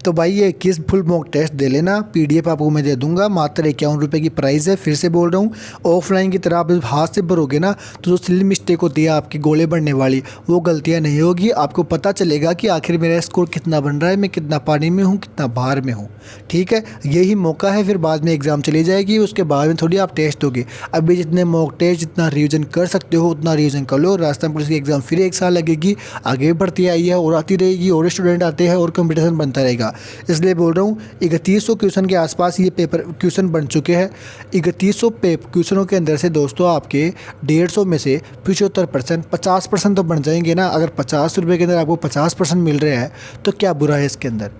तो भाई ये 21 फुल मॉक टेस्ट दे लेना। PDF आपको मैं दे दूंगा, मात्र 51 रुपये की प्राइस है। फिर से बोल रहा हूँ, ऑफलाइन की तरह आप हाथ से भरोगे ना तो जो सिली मिस्टेक होती है आपकी गोले बढ़ने वाली, वो गलतियाँ नहीं होगी। आपको पता चलेगा कि आखिर मेरा स्कोर कितना बन रहा है, मैं कितना पानी में हूँ, कितना बाहर में हूँ। ठीक है, यही मौका है। फिर बाद में एग्जाम चली जाएगी, उसके बाद में थोड़ी आप टेस्ट दोगे। अभी जितने मॉक टेस्ट जितना रिविजन कर सकते हो उतना रिविजन कर लो। राजस्थान पुलिस की एग्जाम फिर 1 साल लगेगी, आगे भी भर्ती आई है और आती रहेगी और स्टूडेंट आते हैं और कंपटीशन बनता रहेगा। इसलिए बोल रहा हूँ 3100 क्वेश्चन के आसपास ये पेपर क्वेश्चन बन चुके हैं। 3100 क्वेश्चनों के अंदर से दोस्तों आपके 150 में से 75% 50% तो बन जाएंगे ना। अगर 50 रुपये के अंदर आपको 50% मिल रहा है तो क्या बुरा है इसके अंदर।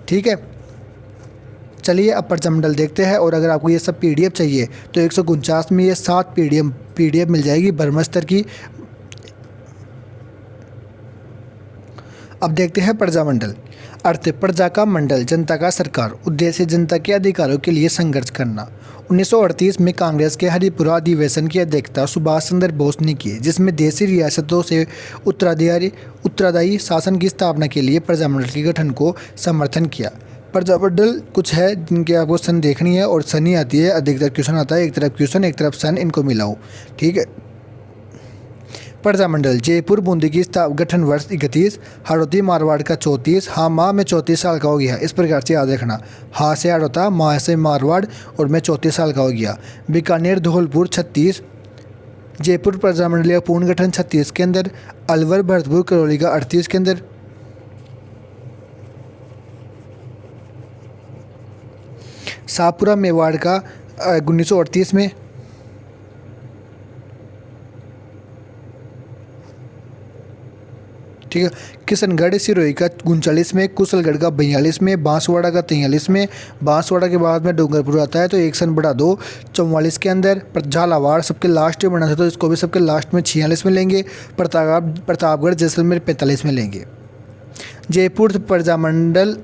ठीक है, चलिए अब प्रजामंडल देखते हैं। और अगर आपको ये सब PDF चाहिए तो 149 में ये 7 PDF मिल जाएगी ब्रह्मस्तर की। अब देखते हैं प्रजामंडल। अर्थ प्रजा का मंडल, जनता का सरकार, उद्देश्य जनता के अधिकारों के लिए संघर्ष करना। 1938 में कांग्रेस के हरिपुरा अधिवेशन की अध्यक्षता सुभाष चंद्र बोस ने की, जिसमें देशी रियासतों से उत्तरादायी शासन की स्थापना के लिए प्रजामंडल के गठन को समर्थन किया। प्रजामंडल कुछ है जिनके आपको सन देखनी है और सन ही आती है, अधिकतर क्वेश्चन आता है। एक तरफ क्वेश्चन एक तरफ सन, इनको मिलाओ। ठीक है, प्रजामंडल जयपुर बूंदी की गठन वर्ष 31, हड़ौती मारवाड़ का 34, हाँ माँ मैं 34 साल का हो गया। इस प्रकार से याद रखना, हाँ से हड़ौता, माँ से मारवाड़ और मैं 34 साल का हो गया। बीकानेर धौलपुर 36, जयपुर प्रजामंडल का पूर्ण गठन 36 के अंदर, अलवर भरतपुर करौली का 38 के अंदर, शाहपुरा मेवाड़ का 1938 में, ठीक है। किशनगढ़ सिरोही का 39 में, कुशलगढ़ का 42 में, बांसवाड़ा का 43 में, बांसवाड़ा के बाद में डूंगरपुर आता है तो एक सन बढ़ा दो 44 के अंदर, झालावाड़ सबके लास्ट में बना था तो इसको भी सबके लास्ट में 46 में लेंगे, प्रतापगढ़ जैसलमेर 45 में लेंगे। जयपुर प्रजामंडल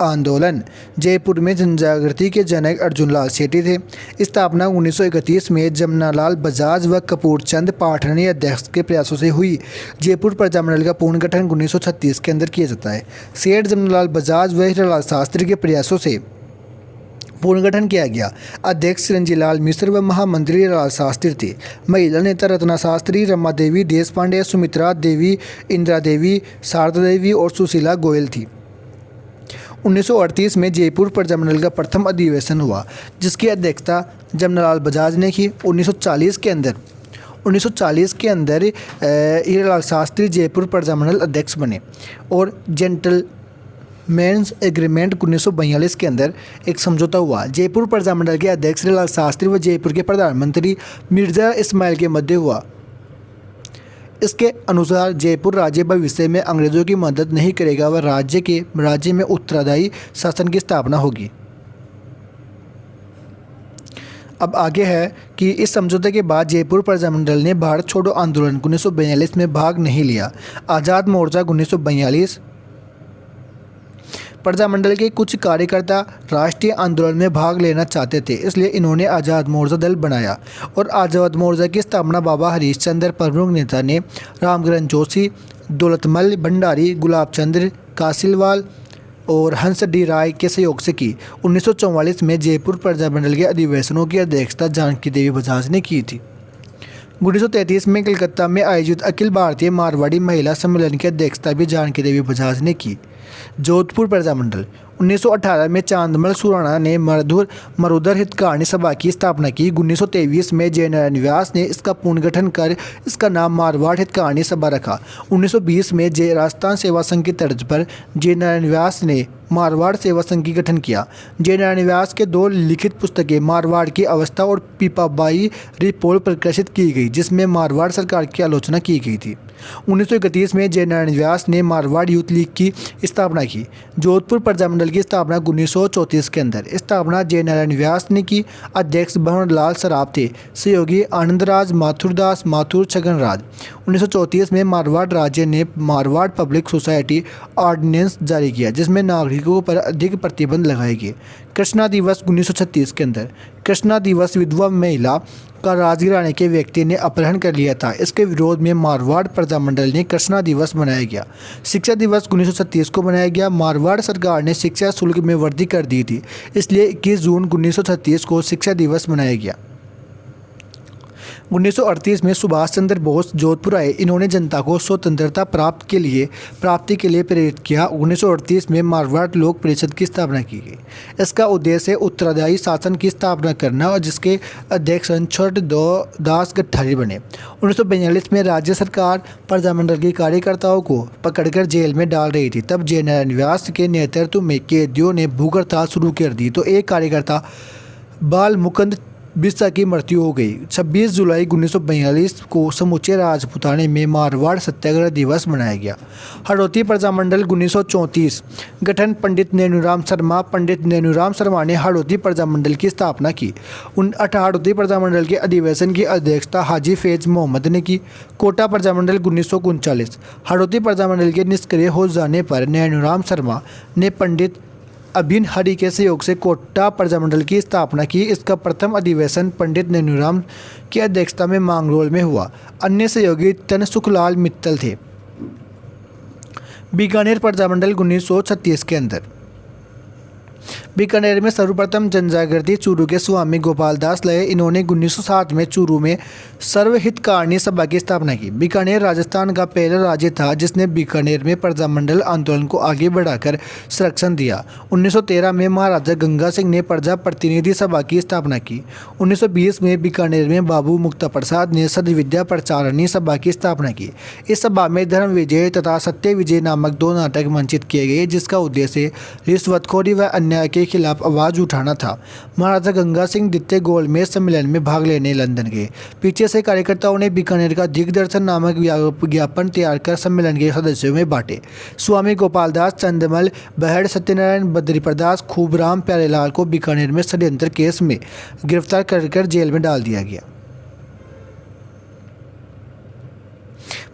आंदोलन, जयपुर में जनजागृति के जनक अर्जुनलाल सेठी थे। स्थापना 1931 में जमनालाल बजाज व कपूर चंद पाठनी अध्यक्ष के प्रयासों से हुई। जयपुर प्रजामंडल का पूर्ण गठन 1936 के अंदर किया जाता है। सेठ जमनालाल बजाज व हीरालाल शास्त्री के प्रयासों से पूर्ण गठन किया गया। अध्यक्ष चिरंजीलाल मिश्र व महामंत्री हीरालाल शास्त्री थे। महिला नेता रत्ना शास्त्री, रमा देवी, देश पांडे, सुमित्रा देवी, इंदिरा देवी, शारदा देवी और सुशीला गोयल थी। 1938 में जयपुर प्रजामंडल का प्रथम अधिवेशन हुआ जिसकी अध्यक्षता जमनालाल बजाज ने की। 1940 के अंदर हीरालाल शास्त्री जयपुर प्रजामंडल अध्यक्ष बने और जेंटलमैन्स एग्रीमेंट 1942 के अंदर एक समझौता हुआ। जयपुर प्रजामंडल के अध्यक्ष हीरालाल शास्त्री व जयपुर के प्रधानमंत्री मिर्जा इस्माइल के मध्य हुआ। इसके अनुसार जयपुर राज्य भविष्य में अंग्रेजों की मदद नहीं करेगा व राज्य में उत्तरादायी शासन की स्थापना होगी। अब आगे है कि इस समझौते के बाद जयपुर प्रजामंडल ने भारत छोड़ो आंदोलन 1942 में भाग नहीं लिया। आज़ाद मोर्चा 1942, प्रजामंडल के कुछ कार्यकर्ता राष्ट्रीय आंदोलन में भाग लेना चाहते थे, इसलिए इन्होंने आज़ाद मोर्चा दल बनाया और आज़ाद मोर्चा की स्थापना बाबा हरीश चंद्र प्रमुख नेता ने रामगरन जोशी, दौलतमल भंडारी, गुलाब चंद्र कासिलवाल और हंस डी राय के सहयोग से की। 1944 में जयपुर प्रजामंडल के अधिवेशनों की अध्यक्षता जानकी देवी बजाज ने की थी। 1933 में कलकत्ता में आयोजित अखिल भारतीय मारवाड़ी महिला सम्मेलन की अध्यक्षता भी जानकी देवी बजाज ने की। जोधपुर प्रजामंडल 1918 में चांदमल सुराणा ने मरुधर हितकारिणी सभा की स्थापना की। 1923 में जयनारायण व्यास ने इसका पुनर्गठन कर इसका नाम मारवाड़ हितकारिणी सभा रखा। 1920 में राजस्थान सेवा संघ की तर्ज पर जयनारायण व्यास ने मारवाड़ सेवा संघ की गठन किया। जयनारायण व्यास के 2 लिखित पुस्तकें मारवाड़ की अवस्था और पीपाबाई रिपोर्ट प्रकाशित की गई जिसमें मारवाड़ सरकार की आलोचना की गई थी। 1931 में जयनारायण व्यास ने मारवाड़ यूथ लीग की स्थापना की। जोधपुर प्रजामंडल की स्थापना 1934 के अंदर स्थापना जयनारायण व्यास ने की। अध्यक्ष भंवरलाल सराफ थे। सहयोगी आनंदराज, माथुरदास, माथुर, छगनराज। 1934 में मारवाड़ राज्य ने मारवाड़ पब्लिक सोसाइटी ऑर्डिनेंस जारी किया जिसमें नागरिकों पर अधिक प्रतिबंध लगाए गए। कृष्णा दिवस 1936 के अंदर कृष्णा दिवस विधवा महिला का राजगीर आने के व्यक्ति ने अपहरण कर लिया था। इसके विरोध में मारवाड़ प्रजामंडल ने कृष्णा दिवस मनाया गया। शिक्षा दिवस 1936 को मनाया गया। मारवाड़ सरकार ने शिक्षा शुल्क में वृद्धि कर दी थी, इसलिए 21 जून 1936 को शिक्षा दिवस मनाया गया। 1938 में सुभाष चंद्र बोस जोधपुर आए। इन्होंने जनता को स्वतंत्रता प्राप्ति के लिए प्रेरित किया। 1938 में मारवाड़ लोक परिषद की स्थापना की गई। इसका उद्देश्य उत्तरादायी शासन की स्थापना करना और जिसके अध्यक्ष छठ दास गठारी बने। 1942 में राज्य सरकार प्रजामंडल के कार्यकर्ताओं को पकड़कर जेल में डाल रही थी। तब जयनारायण व्यास के नेतृत्व में कैदियों ने भूख हड़ताल शुरू कर दी तो एक कार्यकर्ता बाल मुकुंद बिस्सा की मृत्यु हो गई। 26 जुलाई 1942 को समूचे राजपुताने में मारवाड़ सत्याग्रह दिवस मनाया गया। हड़ौती प्रजामंडल 1934 गठन पंडित नेनूराम शर्मा ने हड़ौती प्रजामंडल की स्थापना की। हड़ौती प्रजामंडल के अधिवेशन की अध्यक्षता हाजी फैज मोहम्मद ने की। कोटा प्रजामंडल 1939 हड़ौती प्रजामंडल के निष्क्रिय हो जाने पर नेनूराम शर्मा ने पंडित अभिन हरि के सहयोग से कोटा प्रजामंडल की स्थापना की। इसका प्रथम अधिवेशन पंडित नेनूराम की अध्यक्षता में मांगरोल में हुआ। अन्य सहयोगी तन सुखलाल मित्तल थे। बीकानेर प्रजामंडल 1936 के अंदर बीकानेर में सर्वप्रथम जनजागृति चूरू के स्वामी गोपाल दास लय। इन्होंने 1907 में चूरू में सर्वहितकारिणी सभा की स्थापना की। बीकानेर राजस्थान का पहला राज्य था जिसने बीकानेर में प्रजामंडल आंदोलन को आगे बढ़ाकर संरक्षण दिया। 1913 में महाराजा गंगा सिंह ने प्रजा प्रतिनिधि सभा की स्थापना की। 1920 में बीकानेर में बाबू मुक्ता प्रसाद ने सद्विद्या प्रचारणी सभा की स्थापना की। इस सभा में धर्म विजय तथा सत्य विजय नामक 2 नाटक मंचित किए गए, जिसका उद्देश्य रिश्वतखोरी व अन्याय के खिलाफ आवाज उठाना था। महाराजा गंगा सिंह द्वितीय गोलमेज सम्मेलन में भाग लेने लंदन गए। पीछे से कार्यकर्ताओं ने बीकानेर का दिग्दर्शन नामक विज्ञापन तैयार कर सम्मेलन के सदस्यों में बांटे। स्वामी गोपाल दास, चंदमल, बहड़, सत्यनारायण, बद्रीप्रदास, खूबराम, प्यारेलाल को बीकानेर में षड्यंत्र केस में गिरफ्तार कर जेल में डाल दिया गया।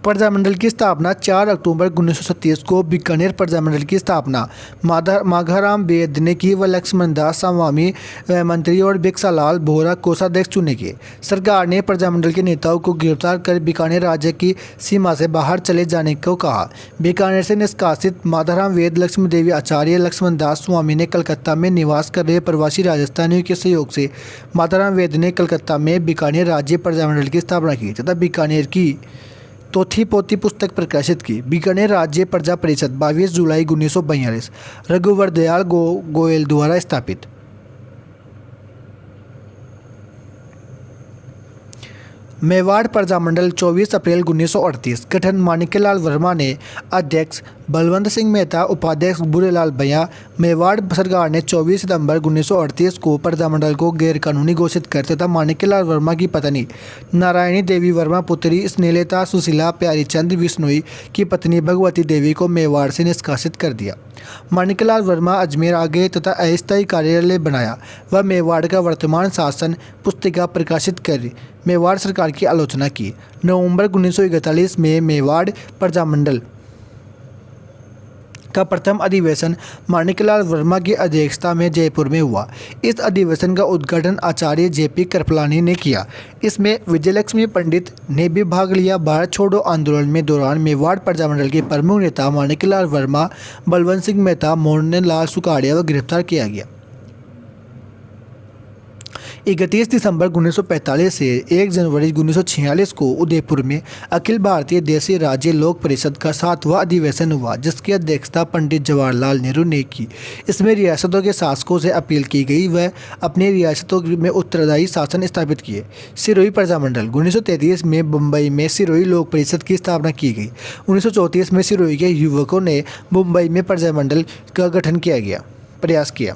प्रजामंडल की स्थापना 4 अक्टूबर 1937 को बीकानेर प्रजामंडल की स्थापना माघाराम बेद ने की व लक्ष्मण दास स्वामी मंत्री और भिक्षालाल बोहरा कोषाध्यक्ष चुने गए। सरकार ने प्रजामंडल के नेताओं को गिरफ्तार कर बीकानेर राज्य की सीमा से बाहर चले जाने को कहा। बीकानेर से निष्कासित माधवराम वेद, लक्ष्मण देवी आचार्य, लक्ष्मण दास स्वामी ने कलकत्ता में निवास कर रहे प्रवासी राजस्थानियों के सहयोग से माधवराम वेद ने कलकत्ता में बीकानेर राज्य प्रजामंडल की स्थापना की तथा बीकानेर की चौथी पोथी पुस्तक प्रकाशित की। बीकानेर राज्य प्रजा परिषद 22 जुलाई 1942 रघुवर दयाल गोयल द्वारा स्थापित। मेवाड़ प्रजामंडल 24 अप्रैल 1938 गठन माणिक्यलाल वर्मा ने अध्यक्ष, बलवंत सिंह मेहता उपाध्यक्ष, बुरेलाल भैया। मेवाड़ सरकार ने 24 सितंबर 1938 को प्रजामंडल को गैरकानूनी घोषित कर तथा माणिक्यलाल वर्मा की पत्नी नारायणी देवी वर्मा, पुत्री स्नेहलता सुशीला प्यारीचंद विश्नोई की पत्नी भगवती देवी को मेवाड़ से निष्कासित कर दिया। माणिक्यलाल वर्मा अजमेर आ गए तथा अस्थायी कार्यालय बनाया। वह मेवाड़ का वर्तमान शासन पुस्तिका प्रकाशित कर मेवाड़ सरकार की आलोचना की। नवंबर 1941 में मेवाड़ प्रजामंडल का प्रथम अधिवेशन माणिक्यलाल वर्मा की अध्यक्षता में जयपुर में हुआ। इस अधिवेशन का उद्घाटन आचार्य JP कृपलानी ने किया। इसमें विजयलक्ष्मी पंडित ने भी भाग लिया। भारत छोड़ो आंदोलन में दौरान मेवाड़ प्रजामंडल के प्रमुख नेता माणिक्यलाल वर्मा, बलवंत सिंह मेहता, मोहन लाल सुखाड़िया को गिरफ्तार किया गया। 31 दिसंबर 1945 से 1 जनवरी 1946 को उदयपुर में अखिल भारतीय देशी राज्य लोक परिषद का 7वां अधिवेशन हुआ, जिसकी अध्यक्षता पंडित जवाहरलाल नेहरू ने की। इसमें रियासतों के शासकों से अपील की गई वह अपनी रियासतों में उत्तरदायी शासन स्थापित किए। सिरोही प्रजामंडल 1933 में मुंबई में सिरोही लोक परिषद की स्थापना की गई। 1934 में सिरोही के युवकों ने मुंबई में प्रजामंडल का गठन प्रयास किया।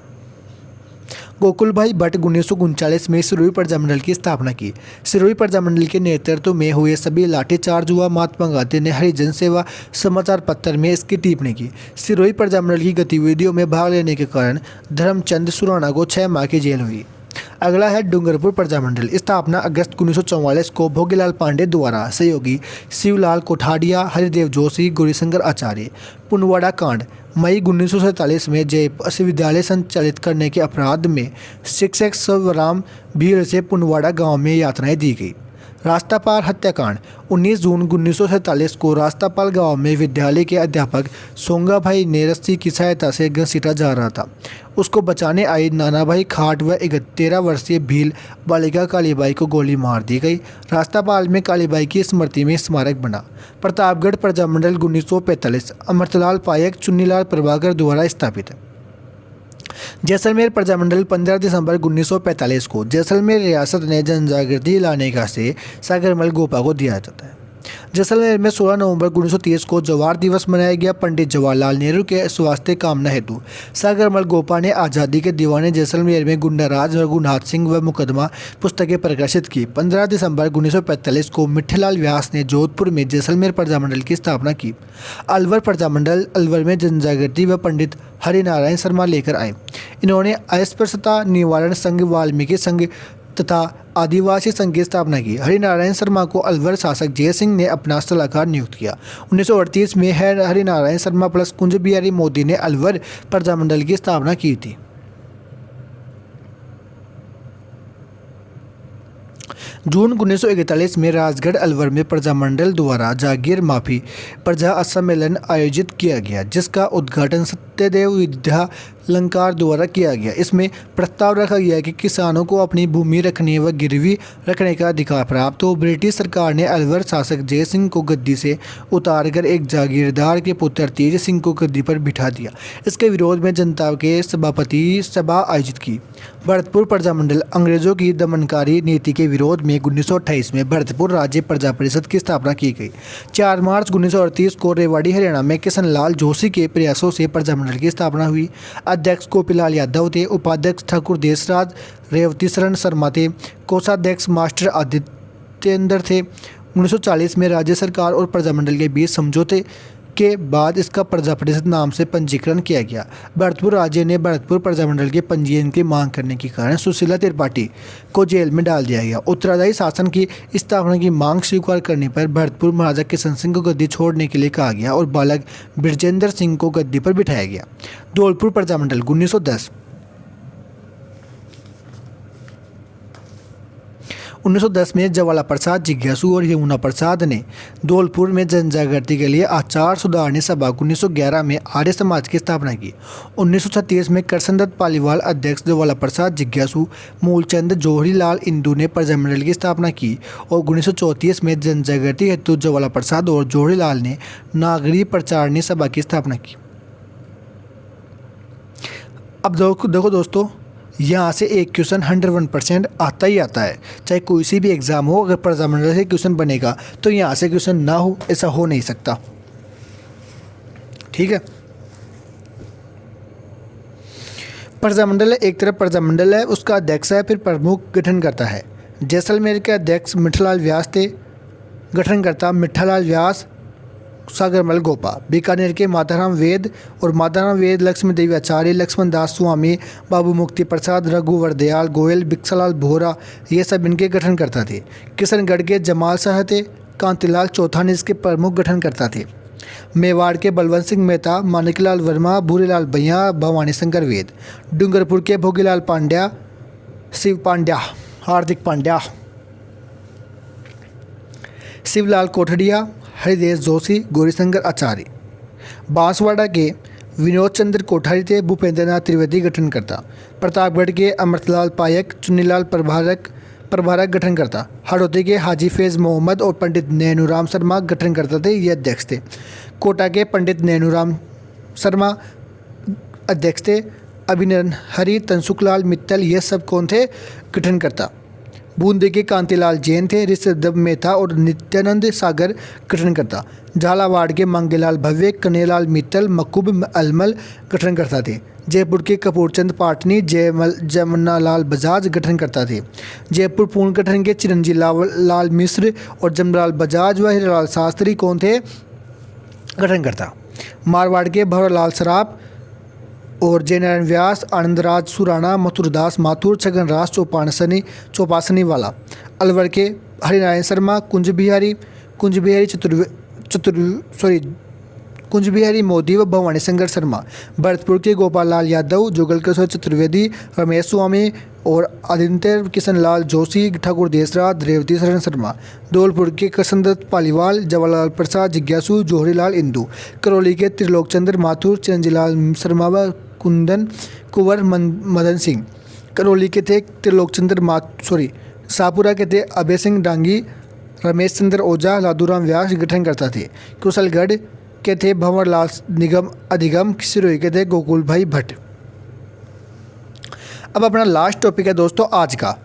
गोकुल भाई भट्ट 1939 में सिरोही प्रजामंडल की स्थापना की। सिरोही प्रजामंडल के नेतृत्व में हुए सभी लाठीचार्ज हुआ। महात्मा गांधी ने हरिजन सेवा समाचार पत्र में इसकी टिप्पणी की। सिरोही प्रजामंडल की गतिविधियों में भाग लेने के कारण धर्मचंद सुराणा को 6 माह की जेल हुई। अगला है डूंगरपुर प्रजामंडल। स्थापना अगस्त 1944 को भोगीलाल पांडे द्वारा। सहयोगी शिवलाल कोठाडिया, हरिदेव जोशी, गौरीशंकर आचार्य। पुनवाड़ा कांड मई 1947 में जयपुर विद्यालय संचालित करने के अपराध में शिक्षक शिवराम भीड़ से पुनवाड़ा गांव में यातनाएं दी गई। रास्तापाल हत्याकांड 19 जून 1947 को रास्तापाल गांव में विद्यालय के अध्यापक सोंगाभाई ने रस्सी की सहायता से घसीटा जा रहा था। उसको बचाने आई नानाभाई खाट व 13 वर्षीय भील बालिका कालीबाई को गोली मार दी गई। रास्तापाल में कालीबाई की स्मृति में स्मारक बना। प्रतापगढ़ प्रजामंडल 1945 अमृतलाल पायक, चुन्नीलाल प्रभाकर द्वारा स्थापित। जैसलमेर प्रजामंडल 15 दिसंबर 1945 को जैसलमेर रियासत ने जनजागृति लाने का श्रेय सागरमल गोपा को दिया जाता है। जैसलमेर में 16 नवंबर 1930 को जवाहर दिवस मनाया गया। पंडित जवाहरलाल नेहरू के स्वास्थ्य कामना हेतु सागरमल गोपा ने आज़ादी के दीवाने जैसलमेर में गुंडाराज रघुनाथ सिंह व मुकदमा पुस्तकें प्रकाशित की। 15 दिसंबर 1945 को मिठ्ठेलाल व्यास ने जोधपुर में जैसलमेर प्रजामंडल की स्थापना की। अलवर प्रजामंडल अलवर में जनजागृति व पंडित हरिनारायण शर्मा लेकर आए। इन्होंने अस्पृश्यता निवारण संघ, वाल्मीकि संघ तथा आदिवासी संघ की स्थापना की। हरिनारायण शर्मा को अलवर शासक जयसिंह ने अपना सलाहकार नियुक्त किया। 1938 में हरिनारायण शर्मा प्लस कुंज बिहारी मोदी ने अलवर प्रजामंडल की स्थापना की थी। जून 1941 में राजगढ़ अलवर में प्रजामंडल द्वारा जागीर माफी प्रजा सम्मेलन आयोजित किया गया, जिसका उद्घाटन सत्यदेव विद्या अलंकार द्वारा किया गया। इसमें प्रस्ताव रखा गया कि किसानों को अपनी भूमि रखने व गिरवी रखने का अधिकार प्राप्त हो। ब्रिटिश सरकार ने अलवर शासक जय सिंह को गद्दी से उतारकर एक जागीरदार के पुत्र तेज सिंह को गद्दी पर बिठा दिया। इसके विरोध में जनता के सभापति सभा आयोजित की। भरतपुर प्रजामंडल अंग्रेजों की दमनकारी नीति के विरोध में 1928 में भरतपुर राज्य प्रजा परिषद की स्थापना की गई। 4 मार्च 1938 को रेवाड़ी हरियाणा में किशन लाल जोशी के प्रयासों से प्रजामंडल की स्थापना हुई। अध्यक्ष गोपीलाल यादव थे, उपाध्यक्ष ठाकुर देशराज रेवती शरण शर्मा थे, कोषाध्यक्ष मास्टर आदित्येंद्र थे। 1940 में राज्य सरकार और प्रजामंडल के बीच समझौते के बाद इसका प्रजा परिषद नाम से पंजीकरण किया गया। भरतपुर राज्य ने भरतपुर प्रजामंडल के पंजीयन की मांग करने के कारण सुशीला त्रिपाठी को जेल में डाल दिया गया। उत्तराधारी शासन की स्थापना की मांग स्वीकार करने पर भरतपुर महाराजा किशन सिंह को गद्दी छोड़ने के लिए कहा गया और बालक ब्रजेंद्र सिंह को गद्दी पर बिठाया गया। धौलपुर प्रजामंडल 1910 में जवाला प्रसाद जिज्ञासु और यमुना प्रसाद ने धौलपुर में जनजागृति के लिए आचार सुधारणी सभा 1911 में आर्य समाज की स्थापना की। 1936 में करसनदत्त पालीवाल अध्यक्ष जवाला प्रसाद जिज्ञासु मूलचंद जौहरीलाल इंदू ने प्रजामंडल की स्थापना की और 1934 में जनजागृति हेतु जवाला प्रसाद और जौहरीलाल ने नागरी प्रचारणी सभा की स्थापना की। अब देखो दोस्तों, यहाँ से एक क्वेश्चन 101% आता ही आता है, चाहे कोई सी भी एग्ज़ाम हो। अगर प्रजामंडल से क्वेश्चन बनेगा तो यहाँ से क्वेश्चन ना हो, ऐसा हो नहीं सकता। ठीक है, प्रजामंडल एक तरफ प्रजामंडल है, उसका अध्यक्ष है, फिर प्रमुख गठन करता है। जैसलमेर के अध्यक्ष मिठालाल व्यास थे, गठनकर्ता मिठालाल व्यास सागरमल गोपा। बीकानेर के माताराम वेद और माताराम वेद लक्ष्मी देवी आचार्य, लक्ष्मण दास स्वामी, बाबू मुक्ति प्रसाद, रघुवर दयाल गोयल, बिक्सलाल बोहरा, ये सब इनके गठनकर्ता थे। किशनगढ़ के जमाल शाह थे, कांतिलाल चौथानी इसके प्रमुख गठनकर्ता थे। मेवाड़ के बलवंत सिंह मेहता, मानिकलाल वर्मा, भूरेलाल भैया, भवानी शंकर वेद। डूंगरपुर के भोगीलाल पांड्या, शिव पांड्या, हार्दिक पांड्या, शिवलाल कोठड़िया, हरिदेश जोशी, गौरीशंकर आचार्य। बांसवाड़ा के विनोद चंद्र कोठारी थे, भूपेंद्रनाथ त्रिवेदी गठनकर्ता। प्रतापगढ़ के अमृतलाल पायक, चुन्नीलाल प्रभारक गठनकर्ता। हड़ौती के हाजी फैज़ मोहम्मद और पंडित नैनूराम शर्मा गठनकर्ता थे, ये अध्यक्ष थे। कोटा के पंडित नैनूराम शर्मा अध्यक्ष थे। अभिनंदन हरि, तनसुखलाल मित्तल, ये सब कौन थे? गठनकर्ता। बूंदी के कांतिलाल जैन थे, ऋषभ मेहता और नित्यानंद सागर गठनकर्ता। झालावाड़ के मंगेलाल भव्य, कन्हैयालाल मित्तल, मकूब अलमल गठनकर्ता थे। जयपुर के कपूरचंद पाटनी, जमुनालाल बजाज गठनकर्ता थे। जयपुर पुनर्गठन के चिरंजी लाल मिश्र और जमनालाल बजाज व हीरालाल शास्त्री कौन थे? गठनकर्ता। मारवाड़ के भंवरलाल सराफ और जयनारायण व्यास, आनंदराज सुराणा, मथुरदास माथुर, छगनराज चौपासनी वाला। अलवर के हरिनारायण शर्मा, कुंज बिहारी मोदी व भवानी शंकर शर्मा। भरतपुर के गोपाल लाल यादव, जुगल किशोर चतुर्वेदी, रमेश स्वामी और आदित्य किशन लाल जोशी, ठाकुर देशराज, रेवती शरण शर्मा। धौलपुर के करसनदत्त पालीवाल, जवाहरलाल प्रसाद जिज्ञासु, जौहरीलाल इंदू। करौली के त्रिलोकचंद्र माथुर, चिरंजीलाल शर्मा व कुंवर मदन सिंह। करौली के थे शाहपुरा के थे अभय सिंह डांगी, रमेश चंद्र ओझा, लादूराम व्यास गठनकर्ता थे। कुशलगढ़ के थे भंवरलाल निगम अधिगम, सिरोही के थे गोकुल भाई भट्ट। अब अपना लास्ट टॉपिक है दोस्तों आज का।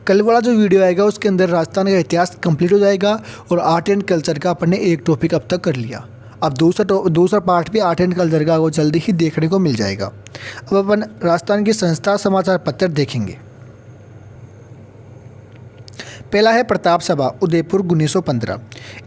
कल वाला जो वीडियो आएगा उसके अंदर राजस्थान का इतिहास कंप्लीट हो जाएगा और आर्ट एंड कल्चर का अपन ने एक टॉपिक अब तक कर लिया। अब दूसरा पार्ट भी आर्ट एंड कल्चर का वो जल्दी ही देखने को मिल जाएगा। अब अपन राजस्थान की संस्था समाचार पत्र देखेंगे। पहला है प्रताप सभा उदयपुर 1915।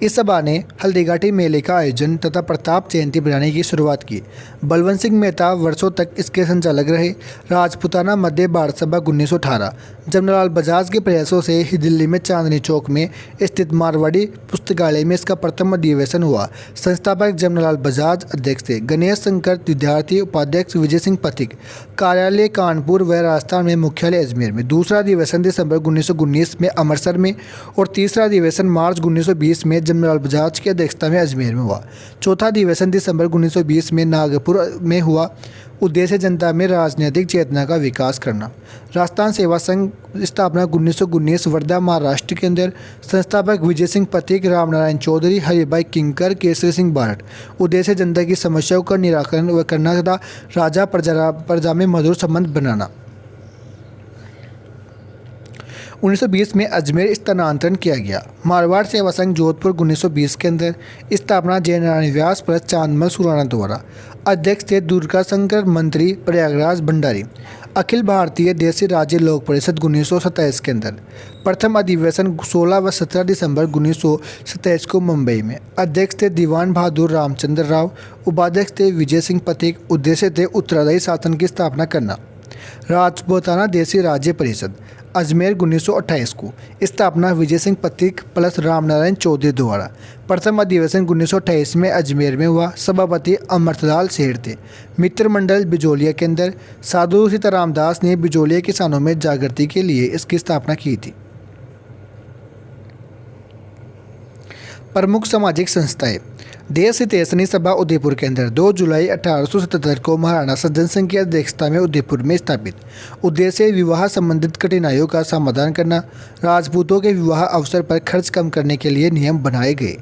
इस सभा ने हल्दीघाटी मेले का आयोजन तथा प्रताप जयंती बनाने की शुरुआत की। बलवंत सिंह मेहता वर्षों तक इसके संचालक रहे। राजपूताना मध्य भारत सभा 1918। जमनालाल बजाज के प्रयासों से ही दिल्ली में चांदनी चौक में स्थित मारवाड़ी पुस्तकालय में इसका प्रथम अधिवेशन हुआ। संस्थापक जमनालाल बजाज अध्यक्ष थे। गणेश शंकर विद्यार्थी, उपाध्यक्ष विजय सिंह पथिक। कार्यालय कानपुर व राजस्थान में, मुख्यालय अजमेर में। दूसरा अधिवेशन दिसंबर 1919 में अमृतसर में और तीसरा अधिवेशन मार्च 1920 में जमनालाल बजाज की अध्यक्षता में अजमेर में हुआ। चौथा अधिवेशन दिसंबर 1920 में नागपुर में हुआ। उद्देश्य जनता में राजनीतिक चेतना का विकास करना। राजस्थान सेवा संघ स्थापना 1919 वर्धा महाराष्ट्र के अंदर। संस्थापक विजय सिंह पथिक, रामनारायण चौधरी, हरिभाई किंकर, केसरी सिंह बारठ। उद्देश्य जनता की समस्याओं का निराकरण करना तथा राजा प्रजा में मधुर संबंध बनाना। 1920 में अजमेर स्थानांतरण किया गया। मारवाड़ सेवा संघ जोधपुर 1920 के अंदर। स्थापना जयनारायण व्यास प्लस चांदमल सुराणा द्वारा। अध्यक्ष थे दुर्गा शंकर, मंत्री प्रयागराज भंडारी। अखिल भारतीय देशी राज्य लोक परिषद 1927 के अंदर। प्रथम अधिवेशन 16 व 17 दिसंबर 1927 को मुंबई में। अध्यक्ष थे दीवान बहादुर रामचंद्र राव। उपाध्यक्ष थे विजय सिंह पथिक। उद्देश्य थे उत्तराधायी शासन की स्थापना करना। राजपूताना देशी राज्य परिषद अजमेर 1928 को। स्थापना विजय सिंह पथिक प्लस रामनारायण चौधरी द्वारा। प्रथम अधिवेशन 1928 में अजमेर में हुआ। सभापति अमृतलाल सेठ थे। मित्र मंडल बिजोलिया के अंदर। साधु सीताराम दास ने बिजोलिया किसानों में जागृति के लिए इसकी स्थापना की थी। प्रमुख सामाजिक संस्थाएं। देश हितैषणी सभा उदयपुर के अंदर 2 जुलाई 1877 को महाराणा सज्जन सिंह की अध्यक्षता में उदयपुर में स्थापित। उद्देश्य विवाह संबंधित कठिनाइयों का समाधान करना। राजपूतों के विवाह अवसर पर खर्च कम करने के लिए नियम बनाए गए।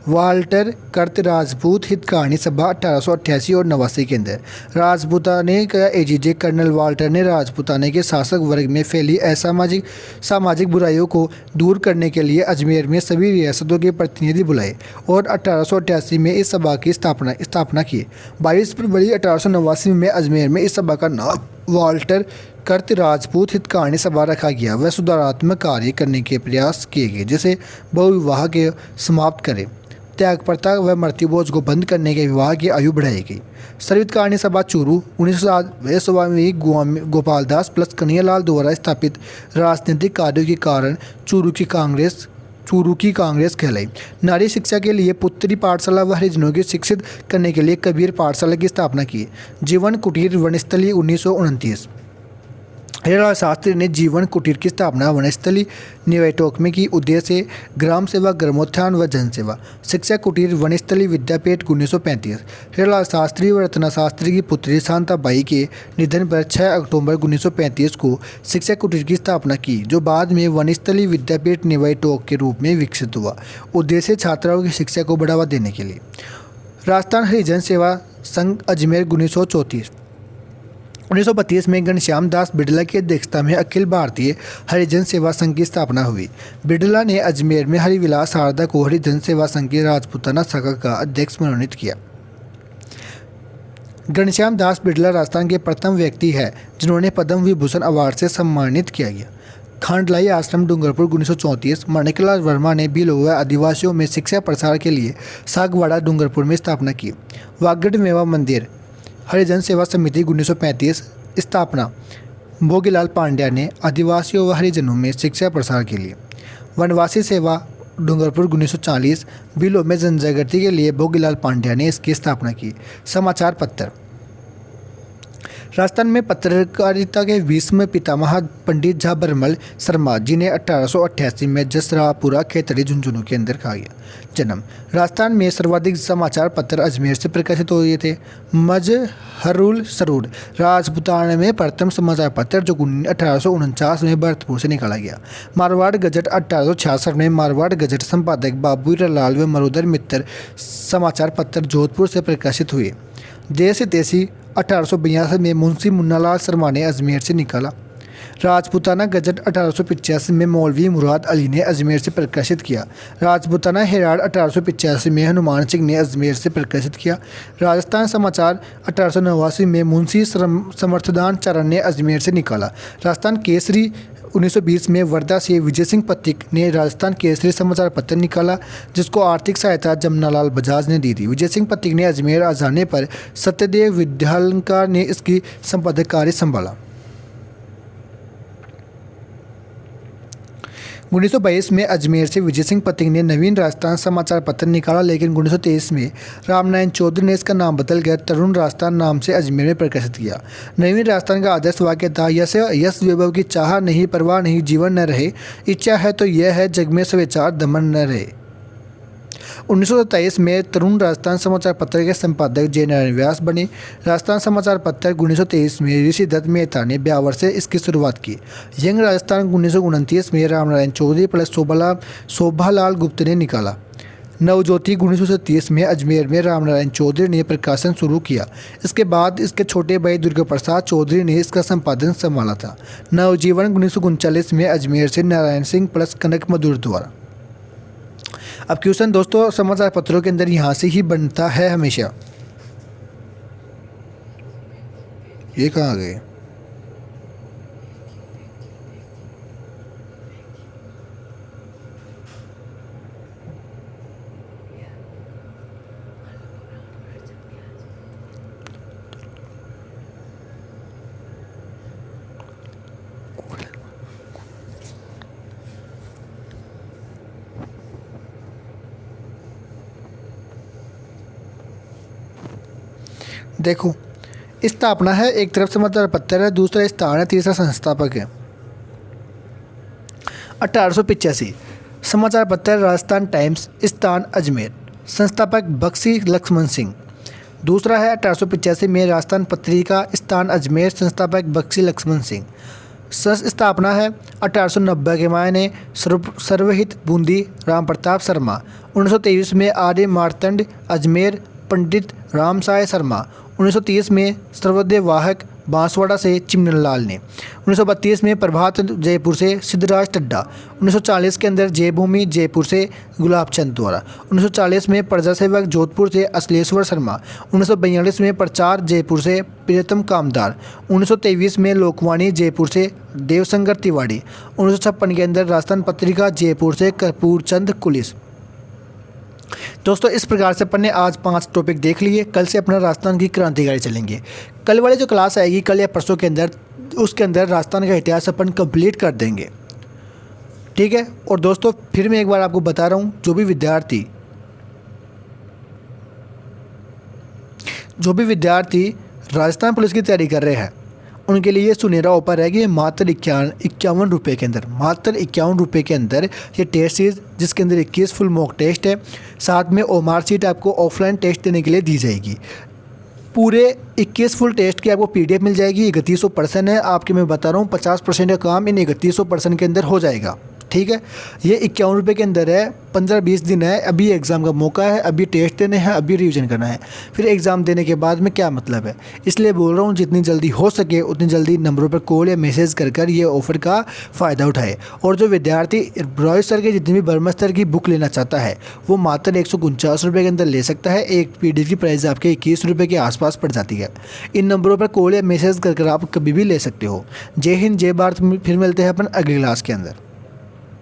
वाल्टर कर्त राजपूत हितकारिणी सभा 1888 और 89 के अंदर। राजपूताने का एजीजे कर्नल वाल्टर ने राजपूताने के शासक वर्ग में फैली सामाजिक बुराइयों को दूर करने के लिए अजमेर में सभी रियासतों के प्रतिनिधि बुलाए और 1888 में इस सभा की स्थापना की। 22 फरवरी 1889 में अजमेर में इस सभा का नाम वाल्टर कर्त राजपूत हितकारिणी सभा रखा गया। वह सुधारात्मक कार्य करने के प्रयास किए गए, जैसे बहुविवाह के समाप्त करें, त्याग प्रथा व मृत्युभोज को बंद करने के विवाह की आयु बढ़ाई गई। सर्वहितकारिणी सभा चूरू 1907 स्वामी गोपाल दास प्लस कन्हैयालाल द्वारा स्थापित राजनीतिक कार्यों के कारण चूरू की कांग्रेस कहलाई। नारी शिक्षा के लिए पुत्री पाठशाला व हरिजनों की शिक्षित करने के लिए कबीर पाठशाला की स्थापना की। जीवन कुटीर वनस्थली 1929। हीरालाल शास्त्री ने जीवन कुटीर की स्थापना वनस्थली निवाईटोक में की। उद्देश्य ग्राम सेवा, ग्रामोत्थान व जनसेवा। शिक्षा कुटीर वनस्थली विद्यापीठ 1935। हीरालाल शास्त्री व रत्ना शास्त्री की पुत्री शांताबाई के निधन पर 6 अक्टूबर 1935 को शिक्षा कुटीर की स्थापना की, जो बाद में वनस्थली विद्यापीठ निवाईटोक के रूप में विकसित हुआ। उद्देश्य छात्राओं की शिक्षा को बढ़ावा देने के लिए। राजस्थान हरिजन सेवा संघ अजमेर 1934। 1932 में घनश्याम दास बिड़ला की अध्यक्षता में अखिल भारतीय हरिजन सेवा संघ की स्थापना हुई। बिड़ला ने अजमेर में हरिविलास शारदा को हरिजन सेवा संघ की राजपूताना शाखा का अध्यक्ष मनोनीत किया। घनश्याम दास बिड़ला राजस्थान के प्रथम व्यक्ति है जिन्होंने पद्म विभूषण अवार्ड से सम्मानित किया गया। खांडलाई आश्रम डूंगरपुर 1934। माणिकलाल वर्मा ने भीलों व आदिवासियों में शिक्षा प्रसार के लिए सागवाड़ा डूंगरपुर में स्थापना की। वागड़ मेवा मंदिर हरिजन सेवा समिति 1935। स्थापना भोगीलाल पांड्या ने आदिवासियों व हरिजनों में शिक्षा प्रसार के लिए। वनवासी सेवा डूंगरपुर 1940। भीलों में जनजागृति के लिए भोगीलाल पांड्या ने इसकी स्थापना की। समाचार पत्र। राजस्थान में पत्रकारिता के 20वें पितामह पंडित झा बरमल शर्मा जिन्हें 1888 में जसरापुरा खेतड़ी झुंझुनू के अंदर कहा गया। जन्म। राजस्थान में सर्वाधिक समाचार पत्र अजमेर से प्रकाशित हुए थे। मजहरुल सरूर राजपूताना में प्रथम समाचार पत्र जो 1849 में भरतपुर से निकाला गया। मारवाड़ गजट 1866 में मारवाड़ गजट संपादक बाबू लाल व मरुधर मित्र समाचार पत्र जोधपुर से प्रकाशित हुए। देश हितैषी 1882 में मुंशी मुन्नालाल शर्मा ने अजमेर से निकाला। राजपूताना गजट 1885 में मौलवी मुराद अली ने अजमेर से प्रकाशित किया। राजपूताना हेराल्ड 1885 में हनुमान सिंह ने अजमेर से प्रकाशित किया। राजस्थान समाचार 1889 में मुंशी समर्थदान चरण ने अजमेर से निकाला। राजस्थान केसरी 1920 में वर्धा से विजय सिंह पथिक ने राजस्थान केसरी समाचार पत्र निकाला, जिसको आर्थिक सहायता जमनालाल बजाज ने दी थी। विजय सिंह पथिक ने अजमेर आ जाने पर सत्यदेव विद्यालंकार ने इसकी संपादक कार्य संभाला। 1922 में अजमेर से विजय सिंह पथिक ने नवीन राजस्थान समाचार पत्र निकाला, लेकिन 1923 में रामनारायण चौधरी ने इसका नाम बदलकर तरुण राजस्थान नाम से अजमेर में प्रकाशित किया। नवीन राजस्थान का आदर्श वाक्य था, यश वैभव की चाह नहीं, परवाह नहीं, जीवन न रहे, इच्छा है तो यह है जग में स्वेच्छा दमन न रहे। 1927 में तरुण राजस्थान समाचार पत्र के संपादक जे नारायण व्यास बने। राजस्थान समाचार पत्र 1923 में ऋषि दत्त मेहता ने ब्यावर से इसकी शुरुआत की। यंग राजस्थान 1929 में रामनारायण चौधरी प्लस शोभालाल गुप्त ने निकाला। नवज्योति 1930 में अजमेर में रामनारायण चौधरी ने प्रकाशन शुरू किया। इसके बाद इसके छोटे भाई दुर्गा प्रसाद चौधरी ने इसका संपादन संभाला था। नवजीवन 1939 में अजमेर से नारायण सिंह प्लस कनक मधुर द्वारा। अब क्वेश्चन दोस्तों समाचार पत्रों के अंदर यहाँ से ही बनता है हमेशा। ये कहाँ गए? देखो, स्थापना है, एक तरफ समाचार पत्र है, दूसरा स्थान है, तीसरा संस्थापक है। 1885 समाचार पत्र राजस्थान टाइम्स, स्थान अजमेर, संस्थापक बख्शी लक्ष्मण सिंह। दूसरा है 1885 में राजस्थान पत्रिका, स्थान अजमेर, संस्थापक बख्शी लक्ष्मण सिंह। स्थापना है 1890 के मायने सर्वहित बूंदी, राम प्रताप शर्मा। 1923 में आर्य मार्तंड, अजमेर, पंडित रामसाय शर्मा। 1930 में सर्वोदय वाहक, बांसवाड़ा से चिमनलाल ने। 1932 में प्रभात जयपुर से सिद्धराज टड्डा। 1940 के अंदर जयभूमि जयपुर से गुलाब चंद द्वारा। 1940 में प्रजा सेवक जोधपुर से अश्लेश्वर शर्मा। 1942 में प्रचार जयपुर से प्रियतम कामदार। 1923 में लोकवाणी जयपुर से देवशंकर तिवारी। 1956 के अंदर राजस्थान पत्रिका जयपुर से कर्पूर चंद कुलिस। दोस्तों इस प्रकार से अपन ने आज 5 टॉपिक देख लिए। कल से अपना राजस्थान की क्रांतिकारी चलेंगे। कल वाली जो क्लास आएगी कल या परसों के अंदर, उसके अंदर राजस्थान का इतिहास अपन कंप्लीट कर देंगे, ठीक है। और दोस्तों फिर मैं एक बार आपको बता रहा हूँ, जो भी विद्यार्थी राजस्थान पुलिस की तैयारी कर रहे हैं उनके लिए ये सुनहरा ऑफर है कि मात्र 51 रुपये के अंदर, मात्र 51 रुपये के अंदर ये टेस्ट सीरीज, जिसके अंदर 21 फुल मॉक टेस्ट है, साथ में ओमार सीट आपको ऑफलाइन टेस्ट देने के लिए दी जाएगी। पूरे 21 फुल टेस्ट की आपको PDF मिल जाएगी। 3100% है आपके, मैं बता रहा हूँ 50% का काम इन 3100% के अंदर हो जाएगा, ठीक है। ये 51 रुपये के अंदर है। 15-20 दिन है, अभी एग्ज़ाम का मौका है, अभी टेस्ट देने हैं, अभी रिवीजन करना है, फिर एग्ज़ाम देने के बाद में क्या मतलब है। इसलिए बोल रहा हूँ जितनी जल्दी हो सके उतनी जल्दी नंबरों पर कॉल या मैसेज कर ये ऑफ़र का फ़ायदा उठाए। और जो विद्यार्थी रॉय सर के जितनी भी बर्मा स्तर की बुक लेना चाहता है वो मात्र 149 रुपये के अंदर ले सकता है। एक PDF की प्राइस आपके 21 रुपये के आसपास पड़ जाती है। इन नंबरों पर कॉल या मैसेज कर आप कभी भी ले सकते हो। जय हिंद, जय भारत। फिर मिलते हैं अपन अगली क्लास के अंदर।